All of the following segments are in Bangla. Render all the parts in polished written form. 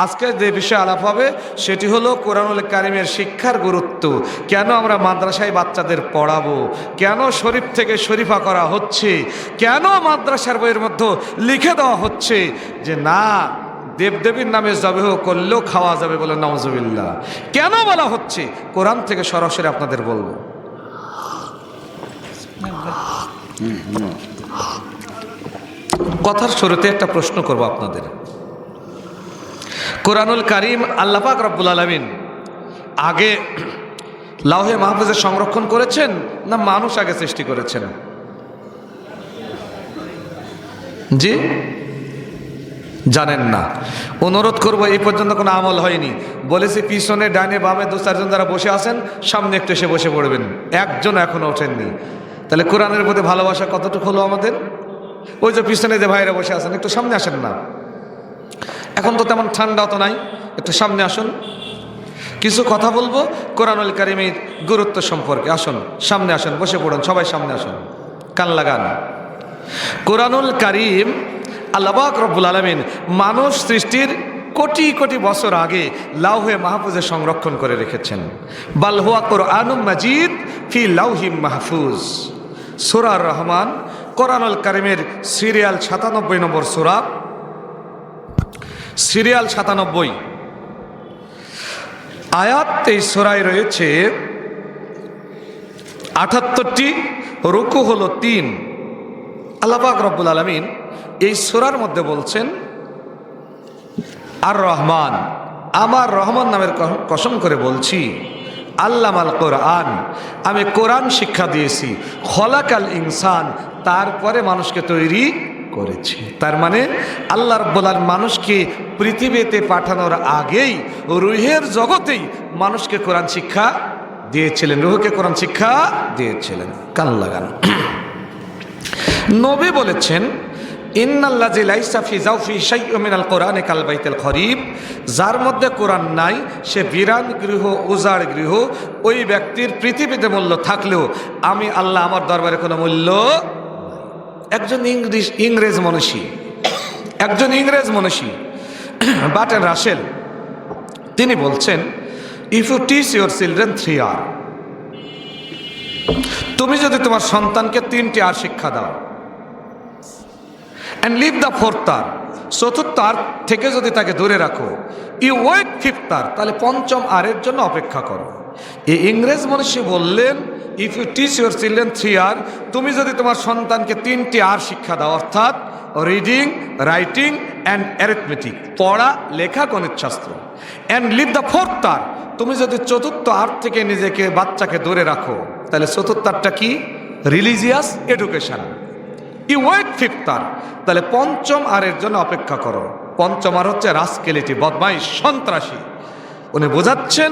আজকে যে বিষয়ে আলাপ হবে সেটি হলো কোরআনুল কারিমের শিক্ষার গুরুত্ব। কেন আমরা মাদ্রাসায় বাচ্চাদের পড়াবো, কেন শরীফ থেকে শরীফা করা হচ্ছে, কেন মাদ্রাসার বইয়ের মধ্যে লিখে দেওয়া হচ্ছে যে না দেবদেবীর নামে জবেহ করলেও খাওয়া যাবে বলে নাউজুবিল্লাহ, কেন বলা হচ্ছে কোরআন থেকে সরাসরি আপনাদের বলবো। কথার শুরুতে একটা প্রশ্ন করব আপনাদের। কোরআনুল কারিম আল্লাহ পাক রব্বুল আলামিন আগে লাউহে মাহফুজে সংরক্ষণ করেছেন না মানুষ আগে সৃষ্টি করেছেন? জি জানেন না? অনুরোধ করবো, এই পর্যন্ত কোনো আমল হয়নি। বলেছি পিছনে ডাইনে বামে দু চারজন যারা বসে আছেন সামনে একটু এসে বসে পড়বেন, একজন এখনো ওঠেননি। তাহলে কোরআনের প্রতি ভালোবাসা কতটুকু হলো আমাদের? ওই যে পিছনে যে ভাইরা বসে আছেন একটু সামনে আসেন না, এখন তো তেমন ঠান্ডা তো নাই, একটু সামনে আসুন, কিছু কথা বলবো কোরআনুল কারিমের গুরুত্ব সম্পর্কে। আসুন সামনে আসুন, বসে পড়ুন, সবাই সামনে আসুন, কান লাগান। কোরআনুল কারিম আল্লাহ পাক রব্বুল আলামিন মানুষ সৃষ্টির কোটি কোটি বছর আগে লাউহে মাহফুজে সংরক্ষণ করে রেখেছেন। বাল হুয়া কোরআনুম মাজিদ ফি লাউহিম মাহফুজ। সূরা আর রহমান কোরআনুল কারিমের সিরিয়াল ৯৭ নম্বর সূরা, সিরিয়াল ৯৭ আয়াত। এই সূরায় রয়েছে ৭৮টি, রুকু হলো ৩। আল্লাহ পাক রব্বুল আলামিন এই সূরার মধ্যে বলছেন আর রহমান, আমার রহমান নামের কসম করে বলছি, আল্লামাল কোরআন, আমি কোরআন শিক্ষা দিয়েছি, খলাকাল ইনসান, তারপরে মানুষকে তৈরি করেছি। তার মানে আল্লাহ রাব্বুল আলামিন মানুষকে পৃথিবীতে পাঠানোর আগেই রুহের জগতেই মানুষকে কোরআন শিক্ষা দিয়েছিলেন, রুহকে কোরআন শিক্ষা দিয়েছিলেন। কান লাগান। নবী বলেছেন ইন্নাল্লাযী লাইসা ফি জাওফি শাইউম মিনাল কোরআনি কাল বাইতুল খরিব, যার মধ্যে কোরআন নাই সে বিরান গৃহ, উজাড় গৃহ। ওই ব্যক্তির পৃথিবীতে মূল্য থাকলেও আমি আল্লাহ আমার দরবারে কোনো মূল্য। একজন ইংরেজ মনীষী বার্ট্রান্ড রাসেল তিনি বলছেন, if you teach your children 3 hours, তুমি যদি তোমার সন্তানকে 3টি আর শিক্ষা দাও, and leave the 4th hour, চতুর্থ আর থেকে যদি তাকে দূরে রাখো, you wait 5th hour, তাহলে পঞ্চম আরের জন্য অপেক্ষা করো। এই ইংরেজ মনীষী বললেন if you teach your children 3 hours, তুমি যদি তোমার সন্তানকে 3টি আর শিক্ষা দাও, অর্থাৎ রিডিং, রাইটিং অ্যান্ড অ্যারিথমেটিক, পড়া লেখা গণিত শাস্ত্র, and leave the 4th hour, তুমি যদি চতুর্থ আর থেকে নিজেকে বাচ্চাকে দূরে রাখো, তাহলে চতুর্থ আরটা কি? Religious education. You wait 5th hour, তাহলে পঞ্চম আরের জন্য অপেক্ষা করো। পঞ্চম আর হচ্ছে রাস্কেলিটি, বদমাইশ, সন্ত্রাসী। উনি বোঝাচ্ছেন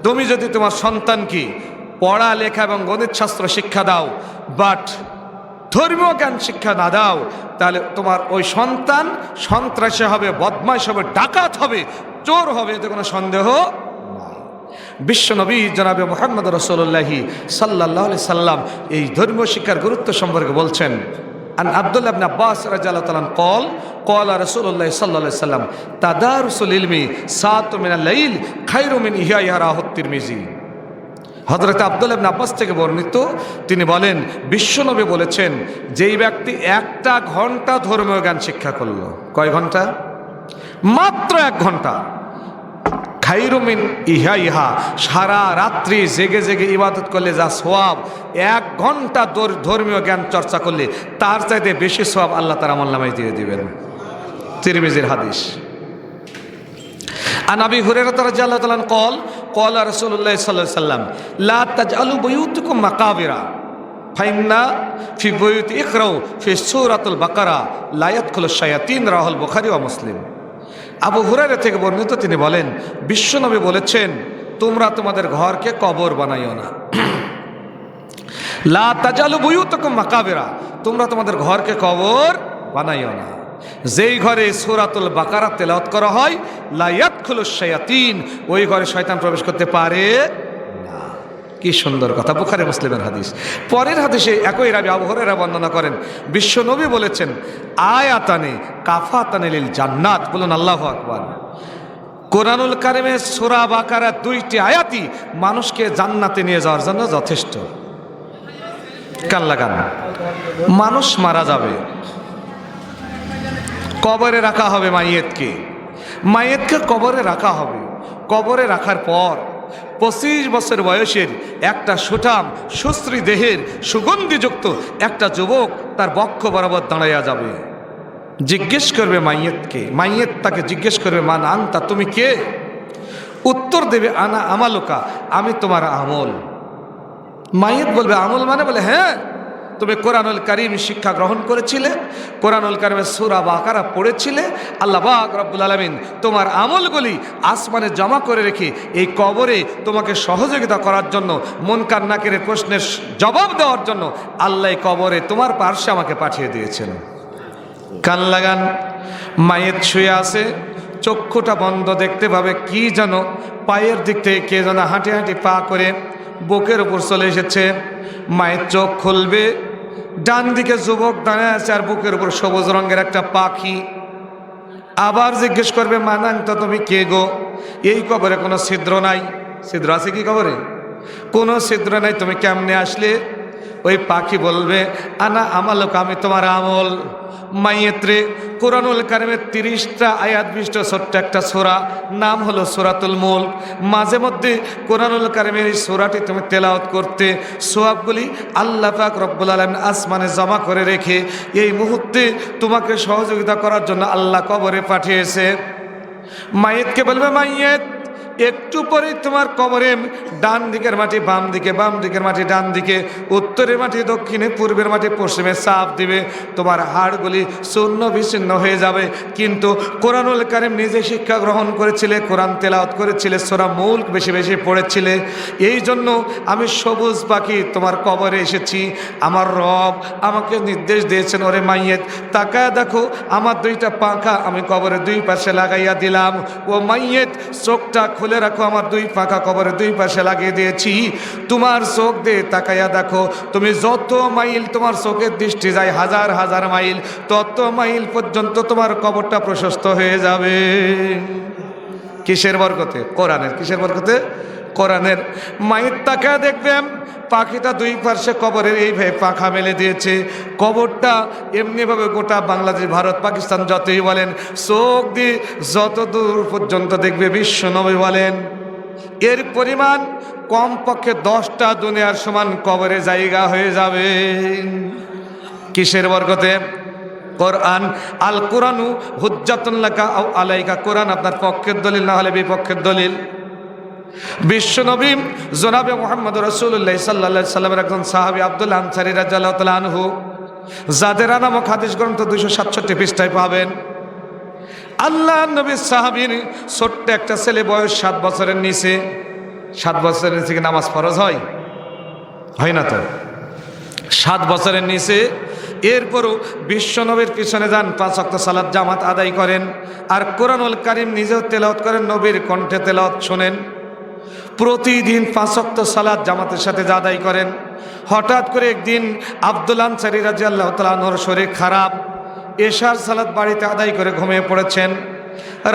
তুমি যদি তোমার সন্তানকে পড়া লেখা এবং গণিত শাস্ত্র শিক্ষা দাও, বাট ধর্মীয় জ্ঞান শিক্ষা না দাও, তাহলে তোমার ওই সন্তান সন্ত্রাসী হবে, বদমাইশ হবে, ডাকাত হবে, চোর হবে, এতে কোনো সন্দেহ নাই। বিশ্বনবী জনাবে মুহাম্মদ রাসূলুল্লাহ সাল্লাল্লাহু আলাইহি সাল্লাম এই ধর্মীয় শিক্ষার গুরুত্ব সম্পর্কে বলছেন। আন আব্দুল্লাহ ইবনে আব্বাস রাদিয়াল্লাহু তাআলা قال قال رسول الله صلى الله عليه وسلم تدارس العلم ساعة من الليل خير من إحياء الترمذي। হযরত আব্দুল্লাহ ইবনে আব্বাস থেকে বর্ণিত, তিনি বলেন বিশ্বনবী বলেছেন, যেই ব্যক্তি 1টা ঘন্টা ধর্মীয় জ্ঞান শিক্ষা করলো, কয় ঘন্টা? মাত্র 1 ঘন্টা। খায়রুম মিন ইহা, সারা রাত্রি জেগে জেগে ইবাদত করলে যা সওয়াব, 1 ঘন্টা ধর্মীয় জ্ঞান চর্চা করলে তার চাইতে বেশি সওয়াব আল্লাহ তার আমলনামায় দিয়ে দিবেন। তিরমিজির হাদিস। আন আবি হুরায়রা রাদিয়াল্লাহু তাআলা قال قال رسول الله صلى الله عليه وسلم لا تجعلوا بيوتكم مقابر فإن في بيوت اقرأوا في سورة البقرة لا يدخل الشياطين رواه البخاري ومسلم। আবু হুরায়রা থেকে বর্ণিত, তিনি বলেন বিশ্বনবী বলেছেন তোমরা তোমাদের ঘরকে কবর বানাইও না। লা তাজালু বুয়ুতাকুম মাকাবিরা, তোমরা তোমাদের ঘরকে কবর বানাইও না। যেই ঘরে সূরাতুল বাকারা তেলাওয়াত করা হয়, লা ইয়াদখুলুশ শায়াতিন, ওই ঘরে শয়তান প্রবেশ করতে পারে না। কি সুন্দর কথা, বুখারী মুসলিমের হাদিস। পরের হাদিসে একই রাবী আবু হুরায়রা বর্ণনা করেন, বিশ্বনবী বলেছেন, আয়াতানে কাফাতানে লিল জান্নাত, বলুন আল্লাহু আকবার। কোরআনুল কারিমে সূরা বাকারা 2টি আয়াতই মানুষকে জান্নাতে নিয়ে যাওয়ার জন্য যথেষ্ট। কান লাগান, মানুষ মারা যাবে, কবরে রাখা হবে মাইয়েতকে, মাইয়েতকে কবরে রাখা হবে। কবরে রাখার পর 25 বছর বয়সের একটা সুঠাম সুশ্রী দেহের সুগন্ধিযুক্ত একটা যুবক তার বক্ষ বরাবর দাঁড়াইয়া যাবে। জিজ্ঞেস করবে মাইয়েতকে, মাইয়েত তাকে জিজ্ঞেস করবে, মান আনতা, তুমি কে? উত্তর দেবে, আনা আমালুকা, আমি তোমার আমল। মাইয়েত বলবে, আমল মানে? বলে, হ্যাঁ, তুমি কোরআনুল কারীম শিক্ষা গ্রহণ করেছিলে, কোরআনুল কারীমের সূরা বাকারা পড়েছিলে, আল্লাহ পাক রব্বুল আলামিন তোমার আমলগুলি আসমানে জমা করে রেখে এই কবরে তোমাকে সহযোগিতা করার জন্য, মুনকার নাকিরের প্রশ্নের জবাব দেওয়ার জন্য আল্লাহ কবরে তোমার পার্শ্বে আমাকে পাঠিয়ে দিয়েছেন। কান লাগান, মায়ের শুয়ে আছে, চক্ষুটা বন্ধ, দেখতে পাবে কি যেন পায়ের দিক থেকে কে যেন হাঁটি হাঁটি পা করে বুকের উপর চলে এসেছে। মায়ের চোখ খুলবে, ডান দিকে যুবক দাঁড়িয়ে আছে আর বুকের উপর সবুজ রঙের একটা পাখি। আবার জিজ্ঞেস করবে, মানাং তো তুমি কে গো? এই কবরে কোনো ছিদ্র নাই। ছিদ্র আছে কি কবরে? কোনো ছিদ্র নাই, তুমি কেমনে আসলে? ওই পাখি বলবে, আনা আমালুক, আমি তোমার আমল। মাইয়েত্রে কোরআনুল কারিমের 30টা আয়াত বিশিষ্ট ছোট্ট একটা সূরা, নাম হলো সূরাতুল মুলক। মাঝে মধ্যে কোরআনুল কারিমের এই সূরাটি তুমি তেলাওয়াত করতে, সওয়াবগুলি আল্লাহ পাক রব্বুল আলামিন আসমানে জমা করে রেখে এই মুহূর্তে তোমাকে সহযোগিতা করার জন্য আল্লাহ কবরে পাঠিয়েছে। মাইয়েতকে বলবে, মাইয়েত, একটু পরেই তোমার কবরে ডান দিকের মাটি বাম দিকে, বাম দিকের মাটি ডান দিকে, উত্তরের মাটি দক্ষিণে, পূর্বের মাটি পশ্চিমে চাপ দিবে। তোমার হাড়গুলি চূর্ণ বিচ্ছিন্ন হয়ে যাবে। কিন্তু কোরআনুল কারীম নিজে শিক্ষা গ্রহণ করেছিলে, কোরআন তেলাওয়াত করেছিলে, সূরা মুলক বেশি বেশি পড়েছিলে, এই জন্য আমি সবুজ পাখি তোমার কবরে এসেছি। আমার রব আমাকে নির্দেশ দিয়েছেন, ওরে মাইয়েত, তাকায় দেখো, আমার 2টা পাখা আমি কবরের 2 পাশে লাগাইয়া দিলাম। ও মাইয়েত, চোখটা খুলে রাখো, আমার 2 পাখা কবরের 2 পাশে লাগিয়ে দিয়েছি। তোমার চোখ দিয়ে তাকাইয়া দেখো, তুমি যত মাইল তোমার চোখের দৃষ্টি যায়, হাজার হাজার মাইল, তত মাইল পর্যন্ত তোমার কবরটা প্রশস্ত হয়ে যাবে। কিসের বরকতে? কোরআনের। কিসের বরকতে? কোরআনের। মাইল তাকায় দেখবেন পাখিটা 2 পাশে কবরের এইভাবে পাখা মেলে দিয়েছে। কবরটা এমনিভাবে গোটা বাংলাদেশ, ভারত, পাকিস্তান যতই বলেন, চোখ দিয়ে যত দূর পর্যন্ত দেখবে, বিশ্বনবী বলেন এর পরিমাণ কমপক্ষে 10টা দুনিয়ার সমান কবরে জায়গা হয়ে যাবে। কিসের বরকতে? কোরআন। আল কোরআনু হুজ্জাতুন লাকা আও আলাইকা, কোরআন আপনার পক্ষের দলিল, না হলে বিপক্ষের দলিল। বিশ্বনবী জনাবে মুহাম্মদ রাসূলুল্লাহ সাল্লাল্লাহু আলাইহি সাল্লামের একজন সাহাবী আব্দুল্লাহ আনসারী রাদিয়াল্লাহু তাআলা আনহু, যাদের নামক হাদিস গ্রন্থ 267 পৃষ্ঠায় পাবেন। আল্লাহ নবীর সাহাবীর ছোট্ট একটা ছেলে, বয়স 7 বছরের নিচে। 7 বছরের নিচে কি নামাজ ফরজ হয়? হয় না তো। 7 বছরের নিচে। এরপরও বিশ্বনবীর পিছনে যান, 5 ওয়াক্ত সালাত জামাত আদায় করেন, আর কোরআনুল কারীম নিজেও তেলাওয়াত করেন, নবীর কণ্ঠে তেলাওয়াত শোনেন। প্রতিদিন 5 ওয়াক্ত সালাত জামাতের সাথে আদায় করেন। হঠাৎ করে একদিন আব্দুল্লাহ আনসারী রাদিয়াল্লাহু তাআলা আনহুর শরীর খারাপ, এশার সালাত বাড়িতে আদায় করে ঘুমিয়ে পড়েছেন।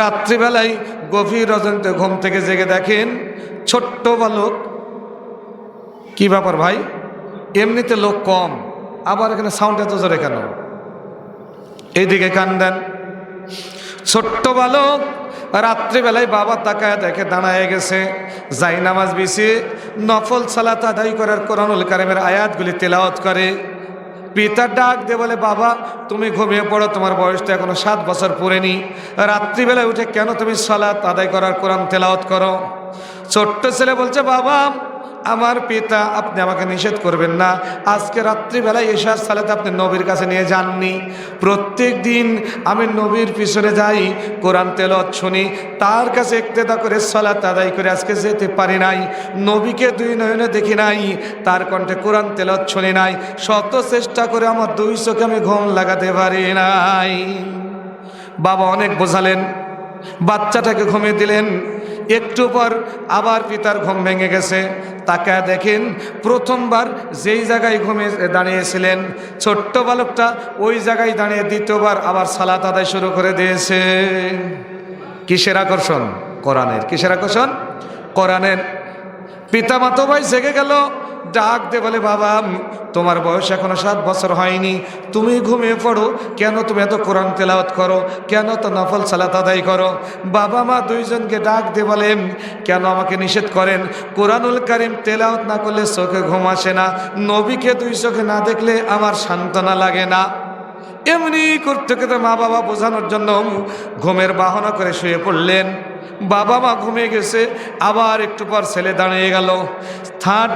রাত্রিবেলায় গভীর রজনীতে ঘুম থেকে জেগে দেখেন ছোট্ট বালক। কি ব্যাপার ভাই? এমনিতে লোক কম, আবার এখানে সাউন্ড এত জোরে কেন? এইদিকে কান দেন। ছোট্ট বালক রাত্রিবেলায় বাবা তাকায় দেখে দাঁড়ায় গেছে, যাই নামাজ বিছিয়ে নফল সালাত আদায় করার কোরআনুল কারীমের আয়াতগুলি তেলাওয়াত করে। পিতা ডাক দিয়ে বলে, বাবা তুমি ঘুমিয়ে পড়ো, তোমার বয়স তো এখনো 7 বছর পুরেনি, রাত্রিবেলায় উঠে কেন তুমি সালাত আদায় করার কোরআন তেলাওয়াত করো? ছোট্ট ছেলে বলছে, বাবা আমার পিতা, আপনি আমাকে নিষেধ করবেন না, আজকে রাত্রিবেলায় এশার সালাতে আপনি নবীর কাছে নিয়ে যাননি। প্রত্যেক দিন আমি নবীর পিছনে যাই, কোরআন তেলাওয়াত শুনি, তার কাছে ইক্তেদা করে সালাত আদায় করে আজকে যেতে পারি নাই। নবীকে 2 নয়নে দেখি নাই, তার কণ্ঠে কোরআন তেলাওয়াত শুনি নাই, শত চেষ্টা করে আমার 2 চোখে আমি ঘুম লাগাতে পারি নাই। বাবা অনেক বোঝালেন, বাচ্চাটাকে ঘুমিয়ে দিলেন। একটু পর আবার পিতার ঘুম ভেঙে গেছে। তাকে দেখেন প্রথমবার যেই জায়গায় ঘুমে দাঁড়িয়েছিলেন ছোট্ট বালকটা, ওই জায়গায় দাঁড়িয়ে দ্বিতীয়বার আবার সালাত আদায় শুরু করে দিয়েছে। কিসের আকর্ষণ? কোরআনের। কিসের আকর্ষণ? কোরআনের। পিতা মাতো ভাই জেগে গেল, ডাক দে বলে, বাবা তোমার বয়স এখনো 7 বছর হয়নি, তুমি ঘুমিয়ে পড়ো কেন? তুমি এত কোরআন তেলাওয়াত করো কেন? তো নফল সালাত আদায় করো। বাবা মা দুইজনকে ডাক দে বলেন, কেন আমাকে নিষেধ করেন? কোরআনুল কারীম তেলাওয়াত না করলে চোখে ঘুম আসে না, নবীকে 2 চোখে না দেখলে আমার সান্ত্বনা লাগে না। এমনি করতে করতে মা বাবা বোঝানোর জন্য ঘুমের বাহানা করে শুয়ে পড়লেন। বাবা মা ঘুমিয়ে গেছে, আবার একটু পর ছেলে দাঁড়িয়ে গেল। থার্ড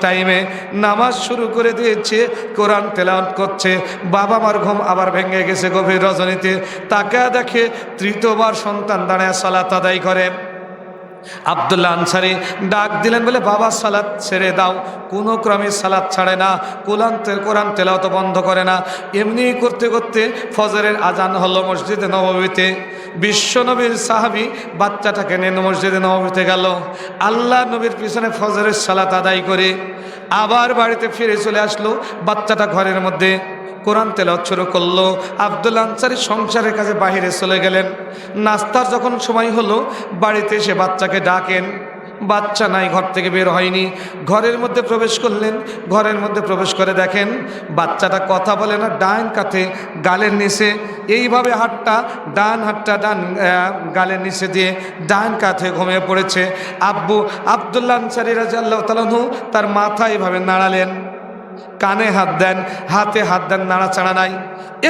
টাইমে নামাজ শুরু করে দিয়েছে, কোরআন তেলাওয়াত করছে। বাবা মার ঘুম আবার ভেঙে গেছে গভীর রজনীতে। তাকে দেখে তৃতীয়বার সন্তান দাঁড়ায় সালাত আদায় করে। আব্দুল্লাহ আনসারী ডাক দিলেন, বলে বাবা সালাত ছেড়ে দাও। কোনো ক্রমে সালাত ছাড়ে না, কোরআন তেলাওয়াত বন্ধ করে না। এমনি করতে করতে ফজরের আজান হলো মসজিদে নববীতে। বিশ্বনবীর সাহাবী বাচ্চাটাকে নিয়ে মসজিদে নববীতে গেল। আল্লাহ নবীর পিছনে ফজরের সালাত আদায় করে আবার বাড়িতে ফিরে চলে আসলো। বাচ্চাটা ঘরের মধ্যে কোরআন তেলাওয়াত শুরু করলো। আব্দুল্লাহ আনসারী সংসারের কাছে বাহিরে চলে গেলেন। নাস্তার যখন সময় হলো, বাড়িতে এসে বাচ্চাকে ডাকেন, বাচ্চা নাই, ঘর থেকে বের হয়নি। ঘরের মধ্যে প্রবেশ করলেন। ঘরের মধ্যে প্রবেশ করে দেখেন বাচ্চাটা কথা বলে না, ডান কাঁধে গালের নিচে এইভাবে ডান হাতটা গালের নিচে দিয়ে ডান কাঁধে ঘুমিয়ে পড়েছে। আব্দুল্লাহ আনসারী রাদিয়াল্লাহু তাআলা আনহু তার মাথা এইভাবে নাড়ালেন, কানে হাত দেন, হাতে হাত দেন, নাড়াচাড়া নাই।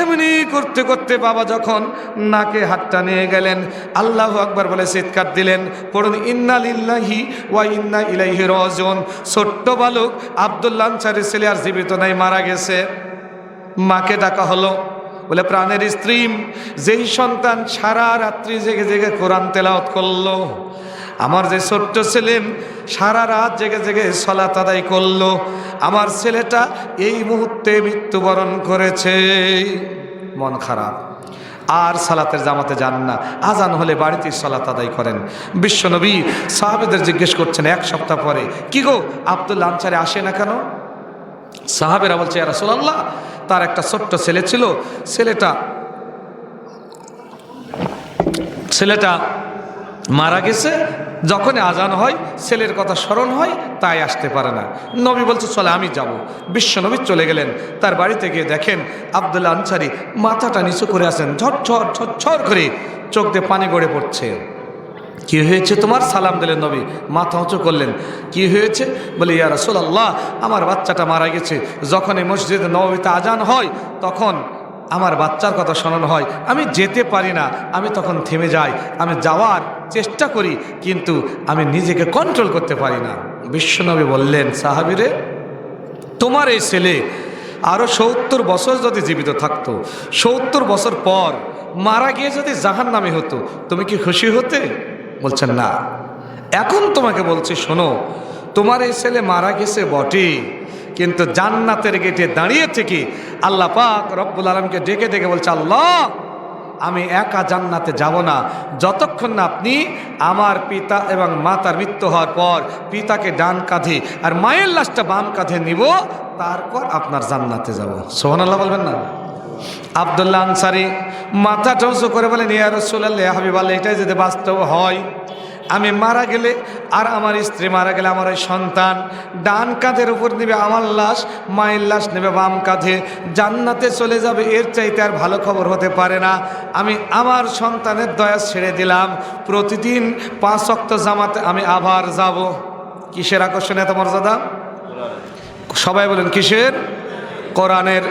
এমনি করতে করতে বাবা যখন নাকে হাতটা নিয়ে গেলেন, আল্লাহু আকবার বলে চিৎকার দিলেন। পড়ুন, ইন্না লিল্লাহি ওয়া ইন্না ইলাইহি রাজিউন। ছোট্ট বালক আব্দুল্লাহ আনসারীর ছেলে আর জীবিত নাই, মারা গেছে। মাকে ডাকা হলো, বলে প্রাণের স্ত্রী, যেই সন্তান সারা রাত্রি জেগে জেগে কোরআন তেলাওয়াত করলো, আমার যে ছোট্ট ছেলে সারা রাত জেগে জেগে সালাত আদায় করলো, আমার ছেলেটা এই মুহূর্তে মৃত্যুবরণ করেছে। মন খারাপ, আর সালাতের জামাতে যান না। আজান হলে বাড়িতে সালাত আদায় করেন। বিশ্বনবী সাহাবেদের জিজ্ঞেস করছেন 1 সপ্তাহ পরে, কি গো আব্দুল্লাহ আনসারী আসে না কেন? সাহাবেরা বলছে, ইয়া রাসূলুল্লাহ, তার একটা ছোট্ট ছেলে ছিল, ছেলেটা মারা গেছে। যখন আজান হয় ছেলের কথা স্মরণ হয়, তাই আসতে পারে না। নবী বলছে, চলে আমি যাব। বিশ্বনবী চলে গেলেন। তার বাড়িতে গিয়ে দেখেন আব্দুল্লাহ আনসারী মাথাটা নিচু করে আছেন, ঝরঝর ঝরঝর করে চোখ দিয়ে পানি গড়ে পড়ছে। কি হয়েছে তোমার? সালাম দিলেন নবী, মাথা উঁচু করলেন। কি হয়েছে? বলে, ইয়া রাসূলুল্লাহ, আমার বাচ্চাটা মারা গেছে। যখন এই মসজিদে নববীতে আজান হয় তখন আমার বাচ্চার কথা স্মরণ হয়, আমি যেতে পারি না। আমি তখন থেমে যাই, আমি যাওয়ার চেষ্টা করি, কিন্তু আমি নিজেকে কন্ট্রোল করতে পারি না। বিশ্বনবী বললেন, সাহাবীরে, তোমার এই ছেলে আরও 70 বছর যদি জীবিত থাকতো, 70 বছর পর মারা গিয়ে যদি জাহান্নামে হতো, তুমি কি খুশি হতে? বলছেন না। এখন তোমাকে বলছি, শোনো, তোমার এই ছেলে মারা গেছে বটে, কিন্তু জান্নাতের গেটে দাঁড়িয়ে থেকে আল্লাহ পাক রব্বুল আলামিনকে ডেকে ডেকে বলছে, আল্লাহ, আমি একা জান্নাতে যাব না যতক্ষণ না আপনি আমার পিতা এবং মাতার মৃত্যু হওয়ার পর পিতাকে ডান কাঁধে আর মায়ের লাশটা বাম কাঁধে নিব, তারপর আপনার জান্নাতে যাব। সুবহানাল্লাহ বলবেন না? আব্দুল্লাহ আনসারী মাথা উঁচু করে বলেন, ইয়া রাসূলুল্লাহ, ইয়া হাবিবাল্লাহ, এটাই যদি বাস্তব হয়, আমি মারা গেলে আর আমার স্ত্রী মারা গেলে আমার ওই সন্তান ডান কাঁধের উপর নেবে আমার লাশ, মায়ের লাশ নেবে বাম কাঁধে, জান্নাতে চলে যাবে। এর চাইতে আর ভালো খবর হতে পারে না। আমি আমার সন্তানের দয়া ছেড়ে দিলাম, প্রতিদিন 5 ওয়াক্ত জামাতে আমি আবার যাব। কিসের আকর্ষণ এত মর্যাদা? সবাই বলেন কিসের? কোরআনের।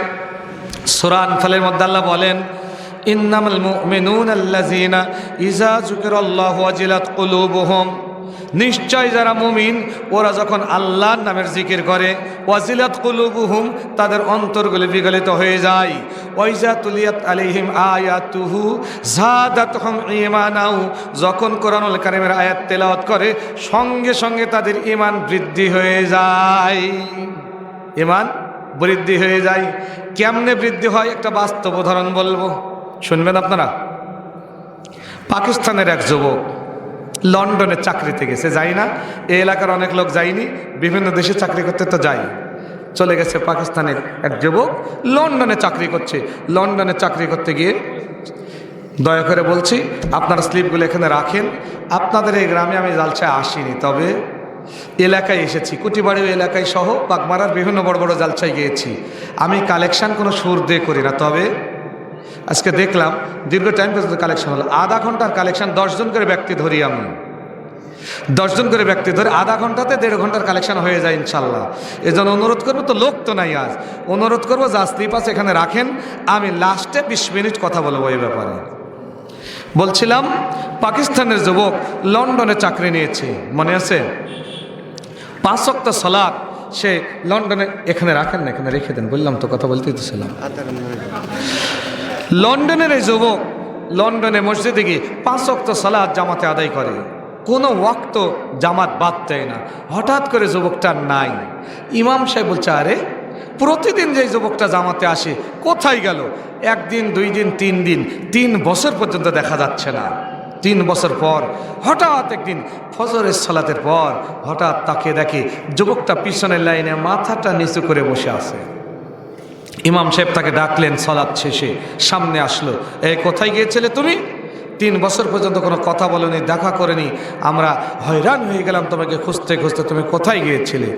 সূরা আনফালের মধ্যে আল্লাহ বলেন, ইন্নামাল মুমিনুনা আল্লাযীনা ইযা যুকিরাল্লাহু ওয়াজিলাত কুলুবুহুম, নিশ্চয় যারা মুমিন ওরা যখন আল্লাহর নামের জিকির করে, ওয়াজিলাত কুলুবুহুম, তাদের অন্তরগুলি বিগলিত হয়ে যায়। ওয়াইজা তুলিয়াত আলাইহিম আয়াতুহু যাদাতহুম ঈমানাও, যখন কোরআনুল কারীমের আয়াত তেলাওয়াত করে সঙ্গে সঙ্গে তাদের ঈমান বৃদ্ধি হয়ে যায়। ঈমান বৃদ্ধি হয়ে যায়। কেমনে বৃদ্ধি হয়? একটা বাস্তব উদাহরণ বলবো, শুনবেন আপনারা। পাকিস্তানের এক যুবক লন্ডনে চাকরিতে গেছে, যাই না, এই এলাকার অনেক লোক যায়নি, বিভিন্ন দেশে চাকরি করতে তো যাই। চলে গেছে পাকিস্তানের এক যুবক, লন্ডনে চাকরি করছে। লন্ডনে চাকরি করতে গিয়ে, দয়া করে বলছি আপনার স্লিপগুলো এখানে রাখেন, আপনাদের এই গ্রামে আমি জালসায় আসিনি, তবে এলাকায় এসেছি, কুটিবাড়ি এলাকায় সহ বাগমারার বিভিন্ন বড় বড় জালসায় গিয়েছি। আমি কালেকশান কোনো সুর দিয়ে করি না, তবে আজকে দেখলাম দীর্ঘ টাইম পর্যন্ত কালেকশন হলো। আধা ঘন্টার কালেকশন 10 জন করে ব্যক্তি ধরি, আমি 10 জন করে ব্যক্তি ধরে আধা ঘন্টাতে 1.5 ঘন্টার কালেকশন হয়ে যায় ইনশাল্লাহ। এই জন্য অনুরোধ করবো, তো লোক তো নাই আজ, অনুরোধ করবো যা স্লিপ আছে এখানে রাখেন, আমি লাস্টে 20 মিনিট কথা বলবো এই ব্যাপারে। বলছিলাম পাকিস্তানের যুবক লন্ডনে চাকরি নিয়েছে, মনে আছে? 5 ওয়াক্ত সালাত সে লন্ডনে, এখানে রাখেন না, এখানে রেখে দেন, বললাম তো কথা বলতেই তো ছিলাম। লন্ডনের এই যুবক লন্ডনে মসজিদে গিয়ে 5 ওয়াক্ত সালাত জামাতে আদায় করে, কোনো ওয়াক্ত জামাত বাদ দেয় না। হঠাৎ করে যুবকটা নাই। ইমাম সাহেব বলছে, আরে প্রতিদিন যে যুবকটা জামাতে আসে কোথায় গেল? 1 দিন 2 দিন 3 দিন 3 বছর পর্যন্ত দেখা যাচ্ছে না। 3 বছর পর হঠাৎ একদিন ফজরের সালাতের পর হঠাৎ তাকে দেখে যুবকটা পিছনের লাইনে মাথাটা নিচু করে বসে আছে। ইমাম সাহেব তাকে ডাকলেন, সালাত শেষে সামনে আসলো, এই কোথায় গিয়েছিলে তুমি? 3 বছর পর্যন্ত কোনো কথা বলনি, দেখা করেনি, আমরা হয়রান হয়ে গেলাম তোমাকে খুঁজতে খুঁজতে, তুমি কোথায় গিয়েছিলে?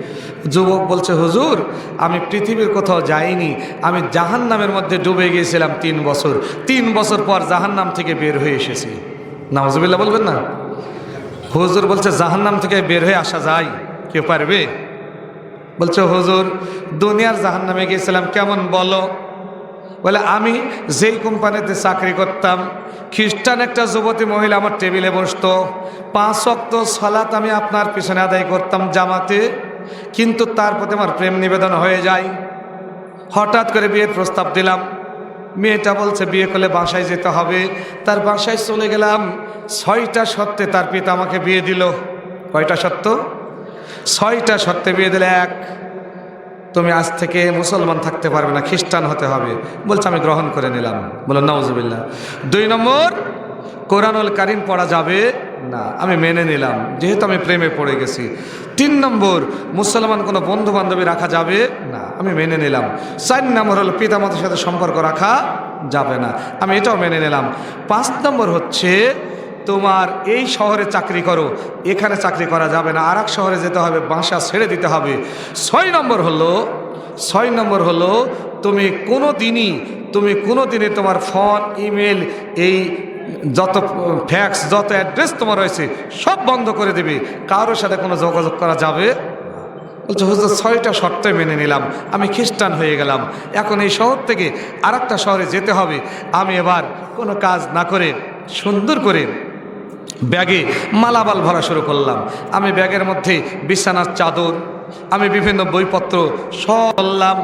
যুবক বলছে, হুজুর আমি পৃথিবীর কোথাও যাইনি, আমি জাহান্নামের মধ্যে ডুবে গিয়েছিলাম 3 বছর। 3 বছর পর জাহান্নাম থেকে বের হয়ে এসেছি। নাউজুবিল্লাহ বলবেন না? হুজুর বলছে জাহান্নাম থেকে বের হয়ে আসা যায়? কেউ পারবে? বলছে, হুজুর দুনিয়ার জাহান্নামে গিয়েছিলাম। কেমন বলো? বলে, আমি যেই কোম্পানিতে চাকরি করতাম, খ্রিস্টান একটা যুবতী মহিলা আমার টেবিলে বসতো, 5 ওয়াক্ত সালাত আমি আপনার পিছনে আদায় করতাম জামাতে, কিন্তু তার প্রতি আমার প্রেম নিবেদন হয়ে যায়। হঠাৎ করে বিয়ের প্রস্তাব দিলাম, মেয়েটা বলছে বিয়ে করলে বাসায় যেতে হবে। তার বাসায় চলে গেলাম, 6টা শর্তে তার পিতা আমাকে বিয়ে দিল। কয়টা শর্ত? 6টা শর্তে বিয়ে দিলে, 1, তুমি আজ থেকে মুসলমান থাকতে পারবে না, খ্রিস্টান হতে হবে। বলছে আমি গ্রহণ করে নিলাম। বলো নাউজুবিল্লাহ। 2 নম্বর, কোরআনুল কারীম পড়া যাবে না, আমি মেনে নিলাম, যেহেতু আমি প্রেমে পড়ে গেছি। 3 নম্বর, মুসলমান কোনো বন্ধু বান্ধবী রাখা যাবে না, আমি মেনে নিলাম। 4 নম্বর হলো পিতামাতার সাথে সম্পর্ক রাখা যাবে না, আমি এটাও মেনে নিলাম। 5 নম্বর হচ্ছে তোমার এই শহরে চাকরি করো, এখানে চাকরি করা যাবে না, আর এক শহরে যেতে হবে, বাসা ছেড়ে দিতে হবে। 6 নম্বর হলো তুমি কোনো দিনই তোমার ফোন, ইমেল, এই যত ফ্যাক্স, যত অ্যাড্রেস তোমার রয়েছে সব বন্ধ করে দেবে, কারোর সাথে কোনো যোগাযোগ করা যাবে। বলছে, হুজুর 6টা শর্ত মেনে নিলাম, আমি খ্রিস্টান হয়ে গেলাম, এখন এই শহর থেকে আর একটা শহরে যেতে হবে। আমি এবার কোনো কাজ না করে সুন্দর করে ব্যাগে মালামাল ভরা শুরু করলাম। আমি ব্যাগের মধ্যে বিছানার চাদর, আমি বিভিন্ন বইপত্র সব করলাম,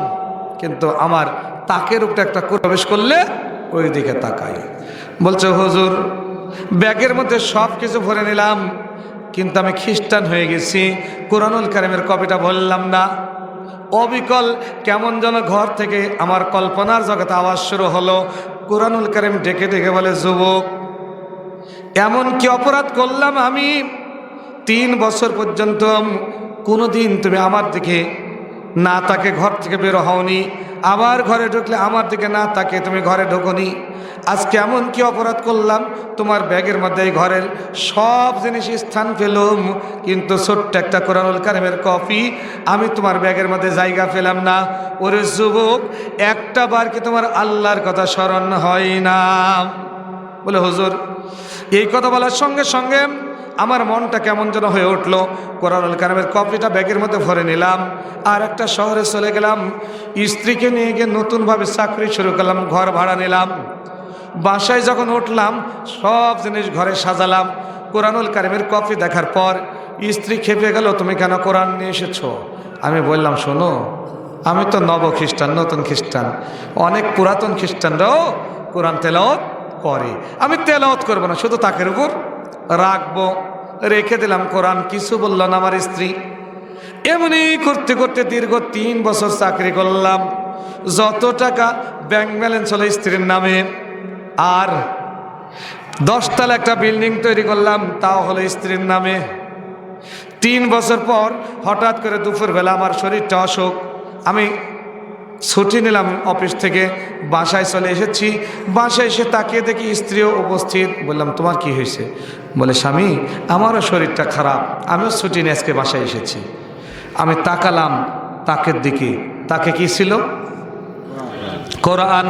কিন্তু আমার তাকের উপরে একটা প্রবেশ করলে ওই দিকে তাকাই। বলছে, হুজুর ব্যাগের মধ্যে সব কিছু ভরে নিলাম, কিন্তু আমি খ্রিস্টান হয়ে গেছি, কোরআনুল কারীমের কপিটা বললাম না। অবিকল কেমন যেন ঘর থেকে আমার কল্পনার জগতে আওয়াজ শুরু হলো। কোরআনুল কারীম ডেকে ডেকে বলে, যুবক এমন কি অপরাধ করলাম আমি? 3 বছর পর্যন্ত কোনোদিন তুমি আমার দিকে না তাকে ঘর থেকে বের হওনি, আবার ঘরে ঢুকলে আমার দিকে না তাকে তুমি ঘরে ঢোকনি। আজকে এমন কি অপরাধ করলাম? তোমার ব্যাগের মধ্যে এই ঘরের সব জিনিস স্থান পেলাম, কিন্তু ছোট্ট একটা কোরআনুল কারীমের কপি আমি তোমার ব্যাগের মধ্যে জায়গা পেলাম না। ওরে যুবক, একটা বার কি তোমার আল্লাহর কথা স্মরণ হয় না? বলে, হুজুর এই কথা বলার সঙ্গে সঙ্গে আমার মনটা কেমন যেন হয়ে উঠলো। কোরআনুল কারীমের কপিটা ব্যাগের মধ্যে ভরে নিলাম, আর একটা শহরে চলে গেলাম, স্ত্রীকে নিয়ে গিয়ে নতুনভাবে চাকরি শুরু করলাম, ঘর ভাড়া নিলাম। বাসায় যখন উঠলাম সব জিনিস ঘরে সাজালাম। কোরআনুল কারীমের কপি দেখার পর স্ত্রী খেপে গেল, তুমি কেন কোরআন নিয়ে এসেছো? আমি বললাম, শোনো আমি তো নব খ্রিস্টান, নতুন খ্রিস্টান, অনেক পুরাতন খ্রিস্টানরাও কোরআন তেলাওয়াত করে, আমি তেলাওয়াত করবো না, শুধু তাকের উপর রাখবো। রেখে দিলাম কোরআন। কিছু বলল না আমার স্ত্রী। এমনি করতে করতে দীর্ঘ 3 বছর চাকরি করলাম। যত টাকা ব্যাংক ব্যালেন্স হলো স্ত্রীর নামে, আর 10 তলা একটা বিল্ডিং তৈরি করলাম, তাও হলো স্ত্রীর নামে। 3 বছর পর হঠাৎ করে দুপুরবেলা আমার শরীরটা অসুখ, আমি ছুটি নিলাম অফিস থেকে, বাসায় চলে এসেছি। বাসায় এসে তাকিয়ে দেখি স্ত্রীও উপস্থিত। বললাম, তোমার কি হয়েছে? বলে, স্বামী আমারও শরীরটা খারাপ, আমিও ছুটি নিয়ে আজকে বাসায় এসেছি। আমি তাকালাম তাকের দিকে, তাকে কি ছিল? কোরআন,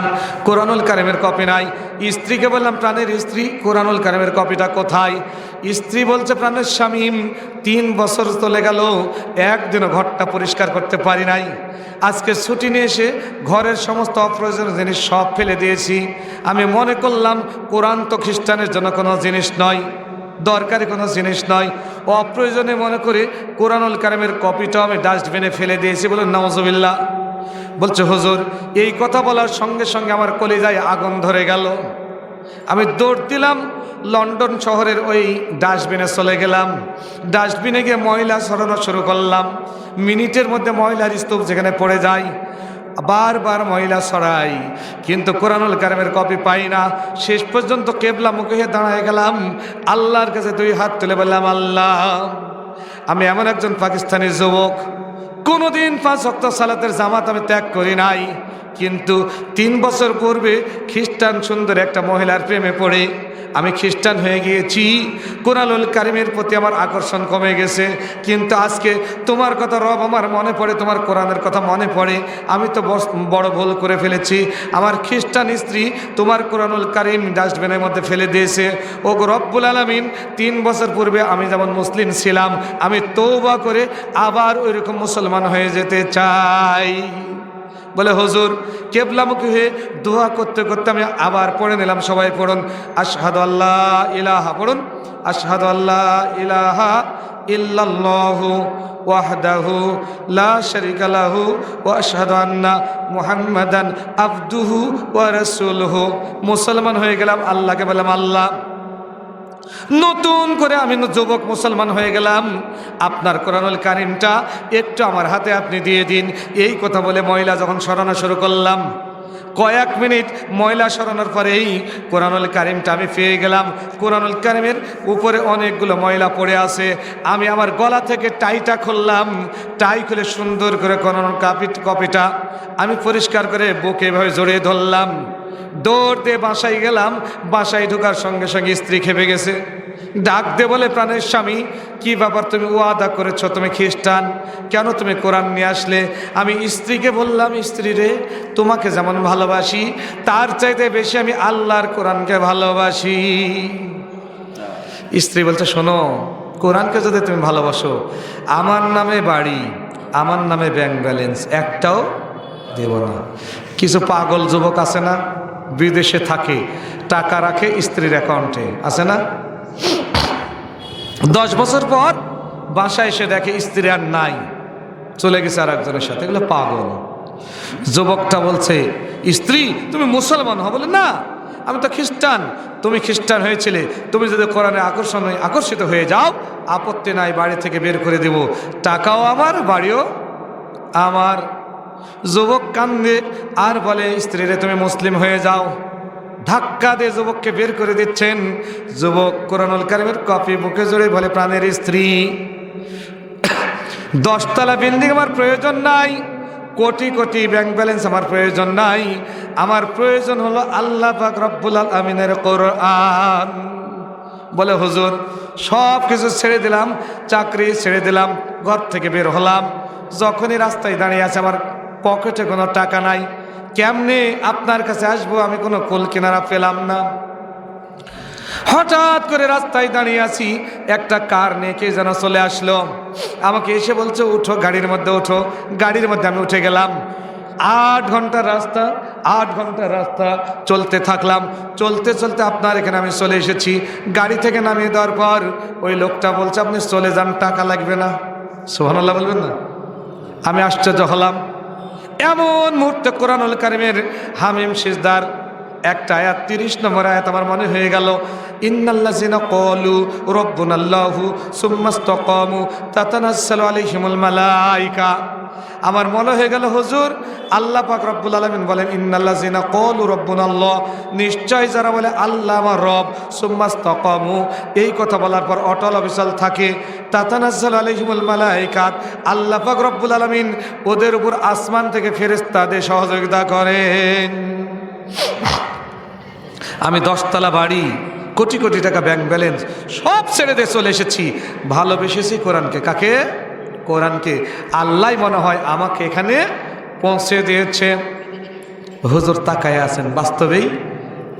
কোরআনুল কারিমের কপি নাই। স্ত্রীকে বললাম, প্রাণের স্ত্রী কোরআনুল কারিমের কপিটা কোথায়? স্ত্রী বলছে, প্রাণের স্বামী 3 বছর চলে গেল, একদিনও ঘরটা পরিষ্কার করতে পারি নাই। আজকে ছুটি নিয়ে এসে ঘরের সমস্ত অপ্রয়োজনীয় জিনিস সব ফেলে দিয়েছি। আমি মনে করলাম কোরআন তো খ্রিস্টানের জন্য কোনো জিনিস নয়, দরকারি কোনো জিনিস নয়, অপ্রয়োজনে মনে করে কোরআনুল কারিমের কপিটাও আমি ডাস্টবিনে ফেলে দিয়েছি। বলুন নাউজুবিল্লাহ। বলছে, হুজুর এই কথা বলার সঙ্গে সঙ্গে আমার কলিজায় আগুন ধরে গেল। আমি দৌড় দিলাম, লন্ডন শহরের ওই ডাস্টবিনে চলে গেলাম। ডাস্টবিনে গিয়ে ময়লা সরানো শুরু করলাম। মিনিটের মধ্যে ময়লার স্তূপ যেখানে পড়ে যায়, বারবার ময়লা সরাই, কিন্তু কোরআনুল কারিমের কপি পাই না। শেষ পর্যন্ত কেবলা মুখে দাঁড়ায় গেলাম, আল্লাহর কাছে 2 হাত তুলে বললাম, আল্লাহ আমি এমন একজন পাকিস্তানি যুবক, কোনোদিন 5 ওয়াক্ত সালাতের জামাত আমি ত্যাগ করি নাই, কিন্তু 3 বছর পূর্বে খ্রিস্টান সুন্দর একটা মহিলার প্রেমে পড়ে আমি খ্রিস্টান হয়ে গিয়েছি। কোরআনুল কারিমের প্রতি আমার আকর্ষণ কমে গেছে, কিন্তু আজকে তোমার কথা রব আমার মনে পড়ে, তোমার কোরআনের কথা মনে পড়ে। আমি তো বড় ভুল করে ফেলেছি। আমার খ্রিস্টান স্ত্রী তোমার কোরআনুল কারিম ডাস্টবিনের মধ্যে ফেলে দিয়েছে। ও রব্বুল আলামিন, 3 বছর পূর্বে আমি যেমন মুসলিম ছিলাম, আমি তওবা করে আবার ওইরকম মুসলমান হয়ে যেতে চাই। বলে, হুজুর কেবলামুখী হয়ে দোয়া করতে করতে আমি আবার পড়ে নিলাম। সবাই পড়ুন, আশহাদু আল্লাহ ইলাহা, পড়ুন, আশহাদু আল্লাহ ইলাহা ইল্লাল্লাহু ওয়াহদাহু লা শারীকা লাহু ওয়া আশহাদু আন্না মুহাম্মাদান আবদুহু ওয়া রাসূলুহু। মুসলমান হয়ে গেলাম। আল্লাহকে বললাম, আল্লাহ নতুন করে আমি যুবক মুসলমান হয়ে গেলাম, আপনার কোরআনুল কারিমটা একটু আমার হাতে আপনি দিয়ে দিন। এই কথা বলে ময়লা যখন সরানো শুরু করলাম, কয়েক মিনিট ময়লা সরানোর পরেই কোরআনুল কারিমটা আমি পেয়ে গেলাম। কোরআনুল কারিমের উপরে অনেকগুলো ময়লা পড়ে আছে। আমি আমার গলা থেকে টাইটা খুললাম, টাই খুলে সুন্দর করে কোরআনুল কপিটা আমি পরিষ্কার করে বুকে এভাবে জড়িয়ে ধরলাম। দৌড় দিয়ে বাসায় গেলাম। বাসায় ঢোকার সঙ্গে সঙ্গে স্ত্রী খেপে গেছে। ডাক দে বলে, প্রাণের স্বামী কি ব্যাপার, তুমি ওয়াদা করেছো তুমি খ্রিস্টান, কেন তুমি কোরআন নিয়ে আসলে? আমি স্ত্রীকে বললাম, স্ত্রী রে, তোমাকে যেমন ভালোবাসি তার চাইতে বেশি আমি আল্লাহর কোরআনকে ভালোবাসি। স্ত্রী বলছে, শোনো, কোরআনকে যদি তুমি ভালোবাসো, আমার নামে বাড়ি, আমার নামে ব্যাংক ব্যালেন্স একটাও দেব না। কিছু পাগল যুবক আছে না, বিদেশে থাকে, টাকা রাখে স্ত্রীর অ্যাকাউন্টে, আছে না? 10 বছর পর বাসায় এসে দেখে স্ত্রী আর নাই, চলে গেছে আর একজনের সাথে। এগুলো পাগল। যুবকটা বলছে, স্ত্রী তুমি মুসলমান হও? বলে, না আমি তো খ্রিস্টান। তুমি খ্রিস্টান হয়েছিলে, তুমি যদি কোরআনে আকর্ষিত হয়ে যাও, আপত্তি নাই, বাড়ি থেকে বের করে দেব, টাকাও আমার, বাড়িও আমার। যুবক কান্দে আর বলে, স্ত্রীরে তুমি মুসলিম হয়ে যাও। ধাক্কা দিয়ে যুবককে বের করে দিচ্ছেন। যুবক কোরআনুল কারিমের কপি বুকে জড়ে বলে, প্রাণের স্ত্রী 10 তলা বিল্ডিং আমার প্রয়োজন নাই, কোটি কোটি ব্যাংক ব্যালেন্স আমার প্রয়োজন নাই, আমার প্রয়োজন হলো আল্লাহ পাক রব্বুল আলামিনের কোরআন। বলে, হুজুর সব কিছু ছেড়ে দিলাম, চাকরি ছেড়ে দিলাম, ঘর থেকে বের হলাম। যখনই রাস্তায় দাঁড়িয়ে আছে, আমার পকেটে কোনো টাকা নাই, কেমনে আপনার কাছে আসবো, আমি কোনো কুল কিনারা পেলাম না। হঠাৎ করে রাস্তায় দাঁড়িয়ে আছি, একটা কার নিয়ে কে যেন চলে আসলো। আমাকে এসে বলছে, উঠো, গাড়ির মধ্যে ওঠো। গাড়ির মধ্যে আমি উঠে গেলাম। 8 ঘন্টার রাস্তা, 8 ঘন্টার রাস্তা চলতে থাকলাম। চলতে চলতে আপনার এখানে আমি চলে এসেছি। গাড়ি থেকে নামিয়ে দেওয়ার পর ওই লোকটা বলছে, আপনি চলে যান, টাকা লাগবে না। সুবহানাল্লাহ বলবেন না? আমি আশ্চর্য হলাম। এমন মুহূর্তে কোরআনুল কারিমের হামিম সিজদার একটা আয়াত, 30 নম্বর আয়াত আমার মনে হয়ে গেল, ইন্নাল্লাযিনা ক্বালু রাব্বুনাল্লাহু সুম্মা ইসতাকামু তাতানাজ্জালু আলাইহিমুল মালায়েকা। আমার মনে হয়ে গেল হুজুর আল্লাহ পাক রব্বুল আলামিন বলেন ইন্নাল্লাযিনা ক্বালু রাব্বুনাল্লাহ, নিশ্চয় যারা বলে আল্লাহ আমার রব, সুম্মাস্তাকামু, এই কথা বলার পর অটল অবিচল থাকে, তাতানাজ্জালু আলাইহিমুল মালায়েকাত, আল্লাহ পাক রব্বুল আলামিন ওদের উপর আসমান থেকে ফেরেশতা দিয়ে সহযোগিতা করেন। আমি 10 তলা বাড়ি, কোটি কোটি টাকা ব্যাংক ব্যালেন্স সব ছেড়ে দিয়ে চলে এসেছি, ভালোবেসেছি কোরআনকে। কাকে? কোরআনকে। আল্লাহ মনে হয় আমাকে এখানে পৌঁছে দিয়েছে। হুজুর তাকায় আছেন, বাস্তবেই